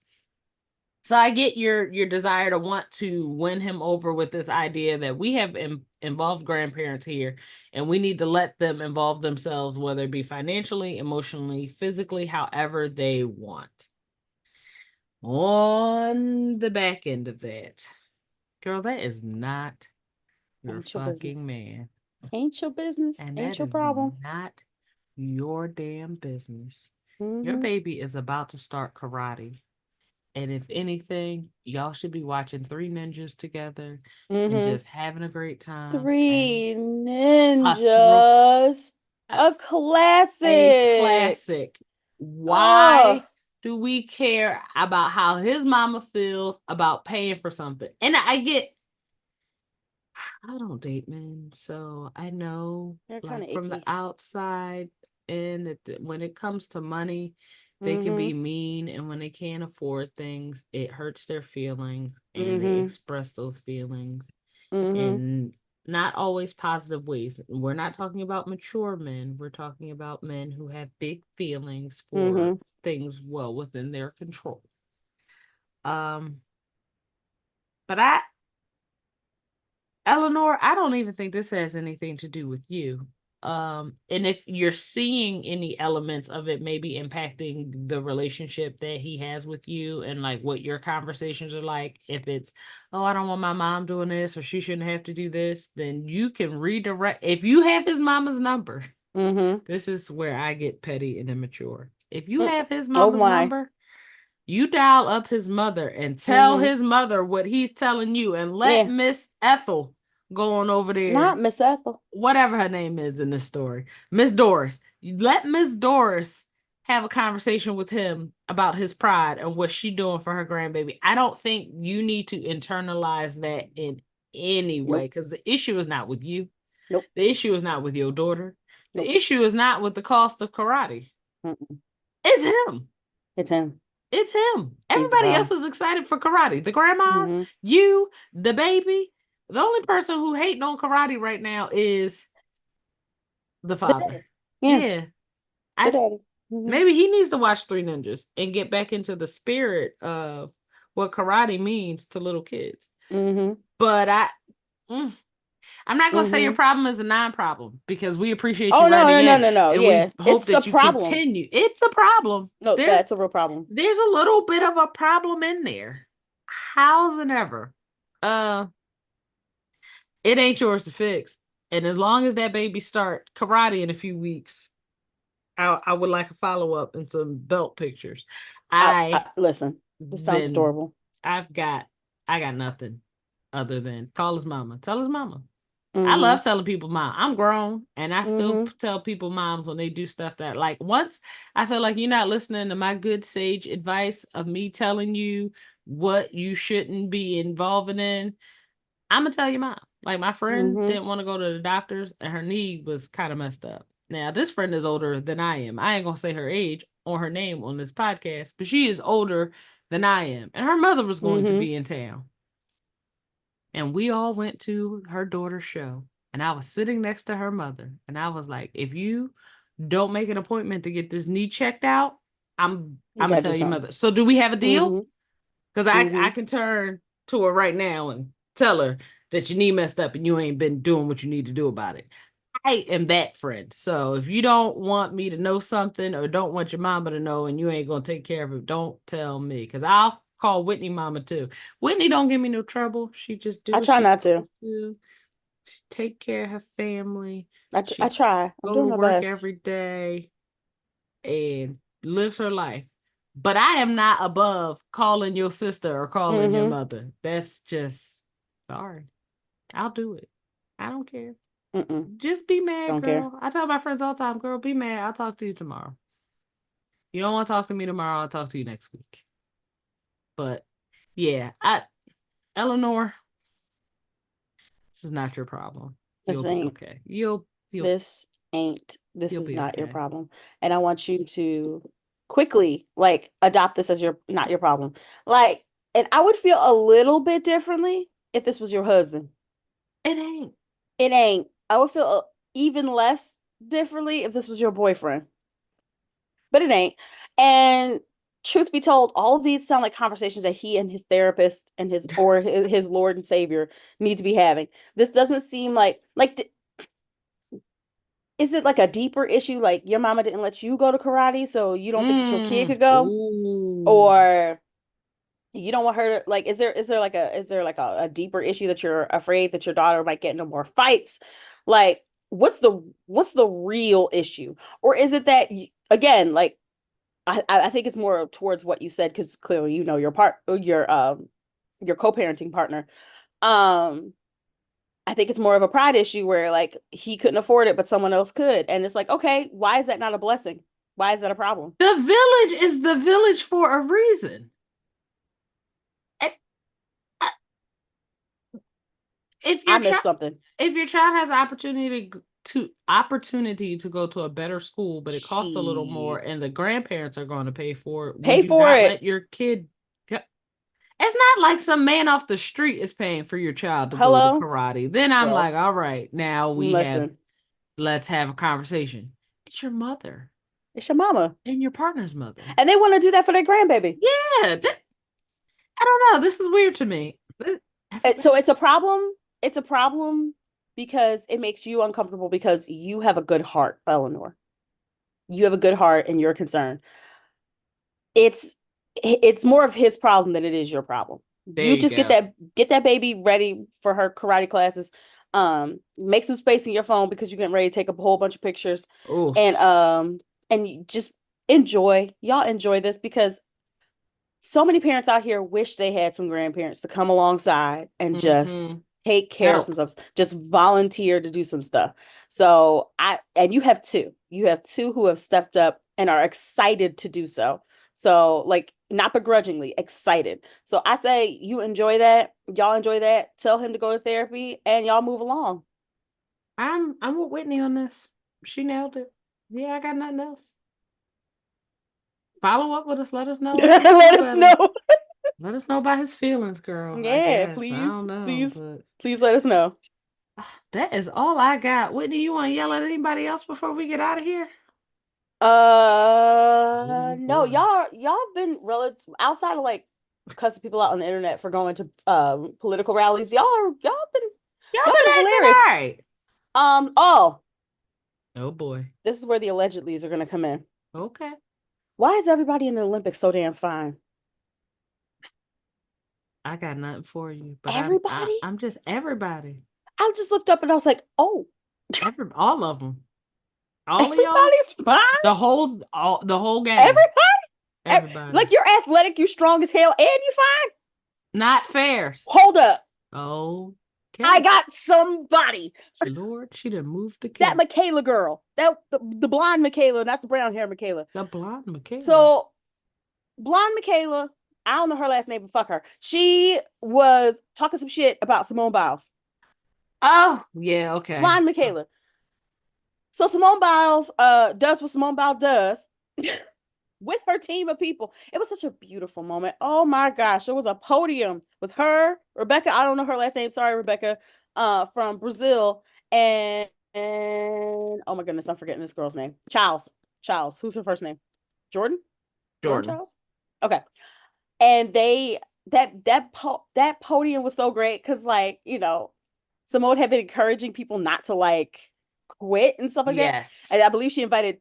So I get your desire to want to win him over with this idea that we have involved grandparents here and we need to let them involve themselves, whether it be financially, emotionally, physically, however they want. On the back end of that, girl, that is not your fucking man. Ain't your business. And ain't that your is problem. not your damn business. Your baby is about to start karate. And if anything, y'all should be watching Three Ninjas together and just having a great time. Three Ninjas. A classic. A classic. Why do we care about how his mama feels about paying for something? And I don't date men, so I know like from the outside, and when it comes to money, they can be mean, and when they can't afford things, it hurts their feelings, and they express those feelings in not always positive ways. We're not talking about mature men. We're talking about men who have big feelings for things well within their control. But Eleanor, I don't even think this has anything to do with you. And if you're seeing any elements of it maybe impacting the relationship that he has with you and like what your conversations are like, if it's, oh, I don't want my mom doing this or she shouldn't have to do this, then you can redirect. If you have his mama's number, this is where I get petty and immature. If you have his mama's number, you dial up his mother and tell his mother what he's telling you, and let Miss Ethel go on over there. Not Miss Ethel. Whatever her name is in this story. Miss Doris. Let Miss Doris have a conversation with him about his pride and what she's doing for her grandbaby. I don't think you need to internalize that in any way, because the issue is not with you. Nope. The issue is not with your daughter. The issue is not with the cost of karate. It's him. It's him. It's him. Everybody else is excited for karate. The grandmas, you, the baby. The only person who hating on karate right now is the father. Yeah. Maybe he needs to watch Three Ninjas and get back into the spirit of what karate means to little kids. But I'm not going to say your problem is a non-problem, because we appreciate you writing in. No. Yeah. We hope that you continue. It's a problem. No, that's a real problem. There's a little bit of a problem in there. How's and ever. It ain't yours to fix. And as long as that baby start karate in a few weeks, I would like a follow-up and some belt pictures. Listen, this sounds adorable. I got nothing other than call his mama. Tell his mama. I love telling people mom. I'm grown, and I still tell people moms when they do stuff that, like, once I feel like you're not listening to my good sage advice of me telling you what you shouldn't be involving in, I'm gonna tell your mom. Like, my friend didn't want to go to the doctors, and her knee was kind of messed up. Now, this friend is older than I am. I ain't gonna say her age or her name on this podcast, but she is older than I am, and her mother was going to be in town. And we all went to her daughter's show. And I was sitting next to her mother. And I was like, if you don't make an appointment to get this knee checked out, I'm going to tell your mother. So do we have a deal? Because I can turn to her right now and tell her that your knee messed up and you ain't been doing what you need to do about it. I am that friend. So if you don't want me to know something or don't want your mama to know and you ain't going to take care of it, don't tell me. Because I'll call Whitney mama too. Whitney don't give me no trouble. She just do. I try not to. She take care of her family. I try. I'm doing my best every day and lives her life. But I am not above calling your sister or calling your mother. That's just, sorry. I'll do it. I don't care. Just be mad, girl. Care. I tell my friends all the time, girl, be mad. I'll talk to you tomorrow. You don't want to talk to me tomorrow, I'll talk to you next week. But yeah, Eleanor, this is not your problem. You'll be okay. This is not your problem. And I want you to quickly adopt this as not your problem. And I would feel a little bit differently if this was your husband. It ain't. I would feel even less differently if this was your boyfriend. But it ain't. And truth be told, all of these sound like conversations that he and his therapist and his Lord and Savior need to be having. This doesn't seem like is it like a deeper issue? Like your mama didn't let you go to karate, so you don't think that your kid could go? Ooh. Or you don't want her to, is there like a deeper issue that you're afraid that your daughter might get into more fights? What's the real issue? Or is it that, again, I think it's more towards what you said, because clearly you know your co-parenting partner. Um, I think it's more of a pride issue where like he couldn't afford it, but someone else could. And it's like, okay, why is that not a blessing? Why is that a problem? The village is the village for a reason. If I your missed child something. if your child has opportunity to go to a better school, but it costs a little more, She and the grandparents are going to pay for it, would pay you for not it. let your kid go? It's not like some man off the street is paying for your child to go to Hello? karate. Then I'm Well, like, all right, now listen, let's have a conversation. It's your mother it's your mama. and your partner's mother. And they want to do that for their grandbaby. Yeah, I don't know. This is weird to me. So Everybody, it's a problem. It's a problem because it makes you uncomfortable because you have a good heart, Eleanor. You have a good heart and you're concerned. It's more of his problem than it is your problem. there You you just go. get that baby ready for her karate classes. Make some space in your phone because you're getting ready to take a whole bunch of pictures, and Oof. you just y'all enjoy this, because so many parents out here wish they had some grandparents to come alongside and just Mm-hmm. take care of some Help. stuff, just volunteer to do some stuff. So and you have two who have stepped up and are excited to do so. So like not begrudgingly excited. So I say you enjoy that. Y'all enjoy that. Tell him to go to therapy and y'all move along. I'm with Whitney on this. She nailed it. Yeah, I got nothing else. Follow up with us. Let us know what you feel Let us better. know. Let us know about his feelings, girl. I Yeah, guess. I please, don't know, please, but please let us know. that is all I got. Whitney, you want to yell at anybody else before we get out of here? Oh No, boy. y'all been relative outside of like cussing people out on the internet for going to political rallies. Y'all Y'all been been acting hilarious. all right. Oh, Oh boy. this is where the allegedlys are gonna come in. Okay. Why is everybody in the Olympics so damn fine? I got nothing for you, but Everybody? I'm just everybody. I just looked up and I was like, oh, All of them. All of y'all. everybody's fine. The whole gang. Everybody, Everybody. like you're athletic, you strong as hell, and you fine. Not fairs. Hold up, I Okay. got somebody. Lord, she done moved the That cake. Michaela girl, the blonde Michaela, not the brown hair Michaela. The blonde Michaela. So blonde Michaela, I don't know her last name, but fuck her. She was talking some shit about Simone Biles. Oh, yeah, okay. Blonde Michaela. So Simone Biles does what Simone Biles does with her team of people. It was such a beautiful moment. Oh my gosh. There was a podium with her, Rebecca, I don't know her last name. Sorry, Rebecca, from Brazil, and oh my goodness, I'm forgetting this girl's name. Charles. Charles. Who's her first name? Jordan? Jordan Jordan. Charles? Okay. And that podium was so great because like Simone had been encouraging people not to like quit and stuff like that, Yes. and I believe she invited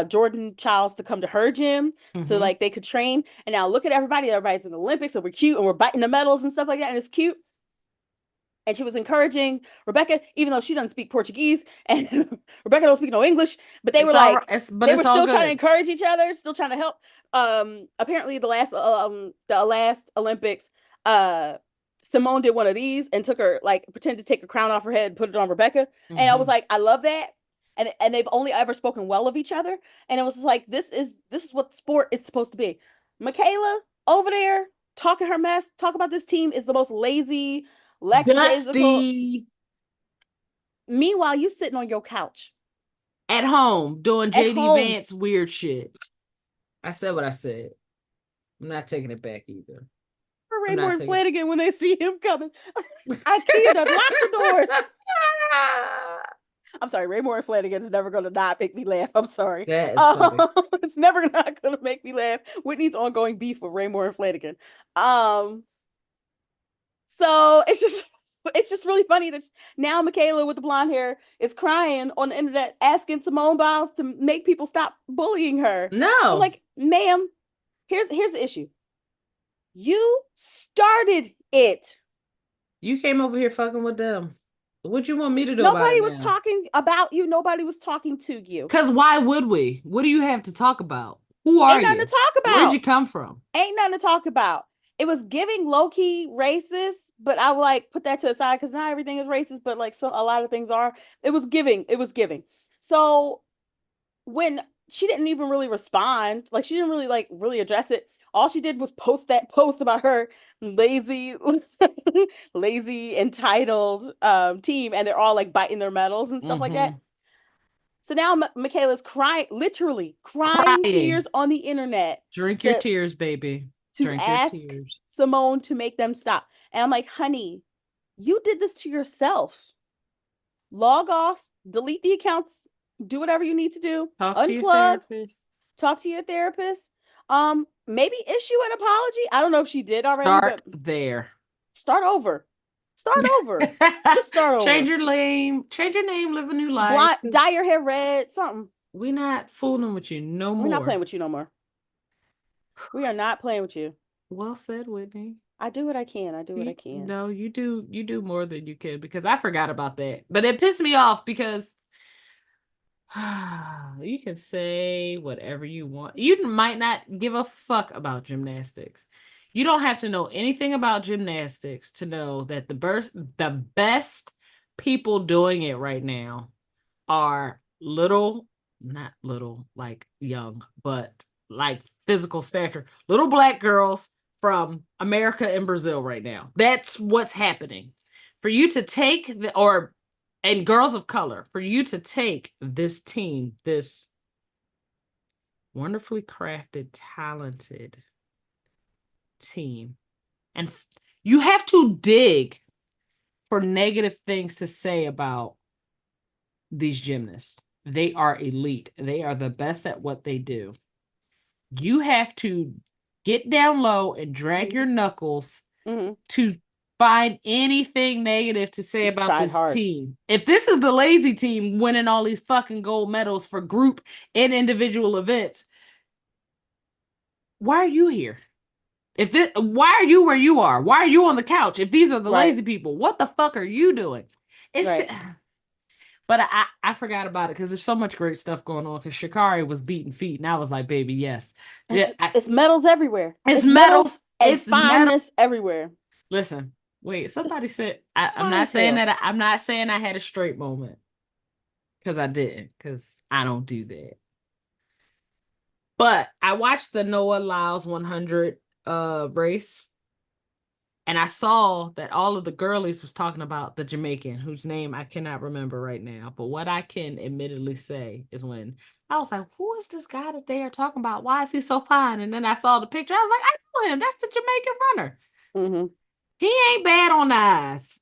Jordan Childs to come to her gym so Mm-hmm. like they could train. And now look at everybody's in the Olympics and we're cute and we're biting the medals and stuff like that, and it's cute. And she was encouraging Rebecca, even though she doesn't speak Portuguese and Rebecca don't speak no English, but they were It's all right. like, But they were it's all still trying to good. encourage each other, still trying to help. Apparently the last Olympics, uh, Simone did one of these and took her like pretended to take a crown off her head and put it on Rebecca, and I was Mm-hmm. like, I love that. And they've only ever spoken well of each other, and it was just like this is what sport is supposed to be. Michaela over there talking her mess, talk about this team is the most lazy, lackadaisical. Dusty Meanwhile, you sitting on your couch at home doing at JD home. Vance weird shit. I said what I said. I'm not taking it back either. For I'm Raymore not and taking Flanagan when they see him coming. IKEA done lock the doors. I'm sorry, Raymore and Flanagan is never going to not make me laugh. I'm sorry. That is funny. It's never not going to make me laugh. Whitney's ongoing beef with Raymore and Flanagan. Um, so it's just really funny that now Michaela with the blonde hair is crying on the internet asking Simone Biles to make people stop bullying her. I'm No. like, ma'am, here's the issue. You started it. You came over here fucking with them. What you want me to do about it Nobody was now? talking about you. Nobody was talking to you. Because why would we? What do you have to talk about? Who are Ain't nothing you? to talk about. Where'd you come from? Ain't nothing to talk about. It was giving low-key racist, but I would like put that to the side because not everything is racist, but like a lot of things are. It was giving. So when she didn't even really respond, like she didn't really really address it. All she did was post that post about her lazy, lazy, entitled team, and they're all like biting their medals and stuff like that. So now Michaela's crying, literally crying tears on the internet. Drink your tears, baby. To ask Simone to make them stop. And I'm like, honey, you did this to yourself. Log off, delete the accounts, do whatever you need to do. Talk to your therapist. Talk to your therapist. Maybe issue an apology. I don't know if she did already. Start there. Start over. Just start over. Change your name. Live a new life. Dye your hair red. Something. We're not fooling with you no more. We're not playing with you no more. We are not playing with you. Well said, Whitney. I do what I can. No, you do more than you can, because I forgot about that. But it pissed me off because you can say whatever you want. You might not give a fuck about gymnastics. You don't have to know anything about gymnastics to know that the best people doing it right now are not little, like young, but like physical stature, little black girls from America and Brazil right now. That's what's happening. For you to take and girls of color, for you to take this team, this wonderfully crafted, talented team, and you have to dig for negative things to say about these gymnasts. They are elite. They are the best at what they do. You have to get down low and drag your knuckles to find anything negative to say about this team. If this is the lazy team winning all these fucking gold medals for group and individual events, why are you here? Why are you where you are? Why are you on the couch? If these are the lazy people, what the fuck are you doing? It's just, but I forgot about it because there's so much great stuff going on. Because Sha'Carri was beating feet, and I was like, baby, yes. It's medals everywhere. It's medals. It's fineness everywhere. Listen, wait. Somebody said I'm not saying that. I'm not saying I had a straight moment, because I didn't. Because I don't do that. But I watched the Noah Lyles 100 race, and I saw that all of the girlies was talking about the Jamaican, whose name I cannot remember right now. But what I can admittedly say is, when I was like, who is this guy that they are talking about? Why is he so fine? And then I saw the picture. I was like, I know him. That's the Jamaican runner. Mm-hmm. He ain't bad on the eyes.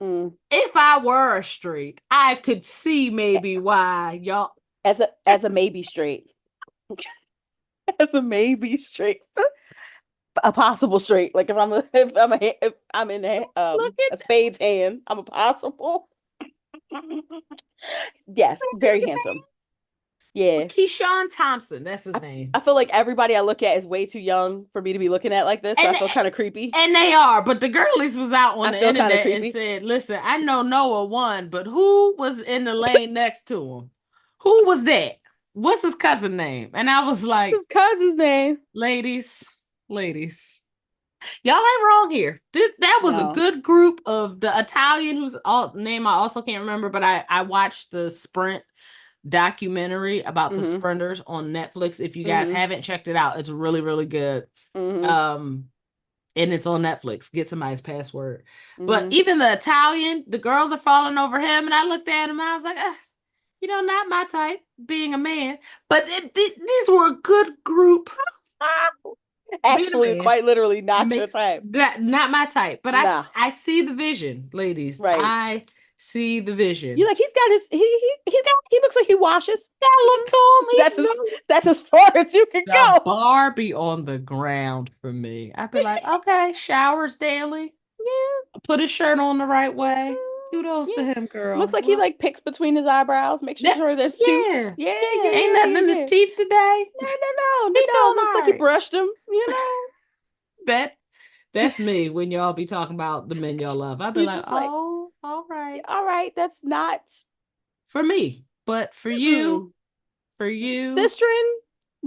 If I were a straight, I could see maybe why y'all. As a maybe straight. As a maybe straight. A possible straight. Like if I'm in a spade's hand, I'm a possible. Yes, very handsome. Yeah. Keyshawn Thompson, that's his name. I feel like everybody I look at is way too young for me to be looking at like this. So I feel kind of creepy. And they are, but the girlies was out on the internet and said, listen, I know Noah won, but who was in the lane next to him? Who was that? What's his cousin's name? And I was like, what's his cousin's name? Ladies, y'all ain't wrong here. That was a good group of the Italian, whose name I also can't remember, but I watched the sprint documentary about the sprinters on Netflix. If you guys haven't checked it out, it's really, really good. And it's on Netflix. Get somebody's password. But even the Italian, the girls are falling over him, and I looked at him and I was like, not my type, being a man. But these were a good group. Actually, quite literally not your type. Not my type. But I see the vision, ladies. Right. I see the vision. You like, he's got his he looks like he washes. That look to him. That's as far as you can go. Bar be on the ground for me. I'd be like, okay, showers daily. Yeah. Put his shirt on the right way. Kudos to him, girl. Looks like he picks between his eyebrows, makes sure there's two. Yeah. Ain't nothing in his teeth today. No. Looks like he brushed them, That's me when y'all be talking about the men y'all love. I'd be like, all right. That's not for me, but for you, Sistren,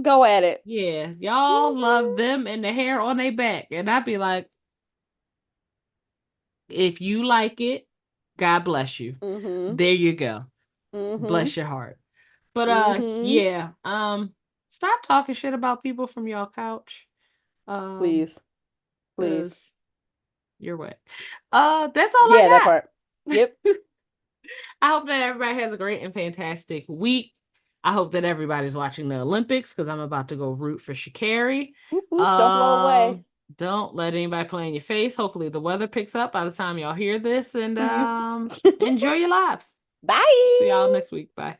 Go at it. Yeah, y'all love them and the hair on their back. And I'd be like, if you like it, God bless you. There you go. Bless your heart. But yeah. Stop talking shit about people from your couch. Please. Please. You're wet. That's all I got. That part. Yep. I hope that everybody has a great and fantastic week. I hope that everybody's watching the Olympics because I'm about to go root for Sha'Carri. Don't blow away. Don't let anybody play in your face. Hopefully the weather picks up by the time y'all hear this, and enjoy your lives. Bye. See y'all next week. Bye.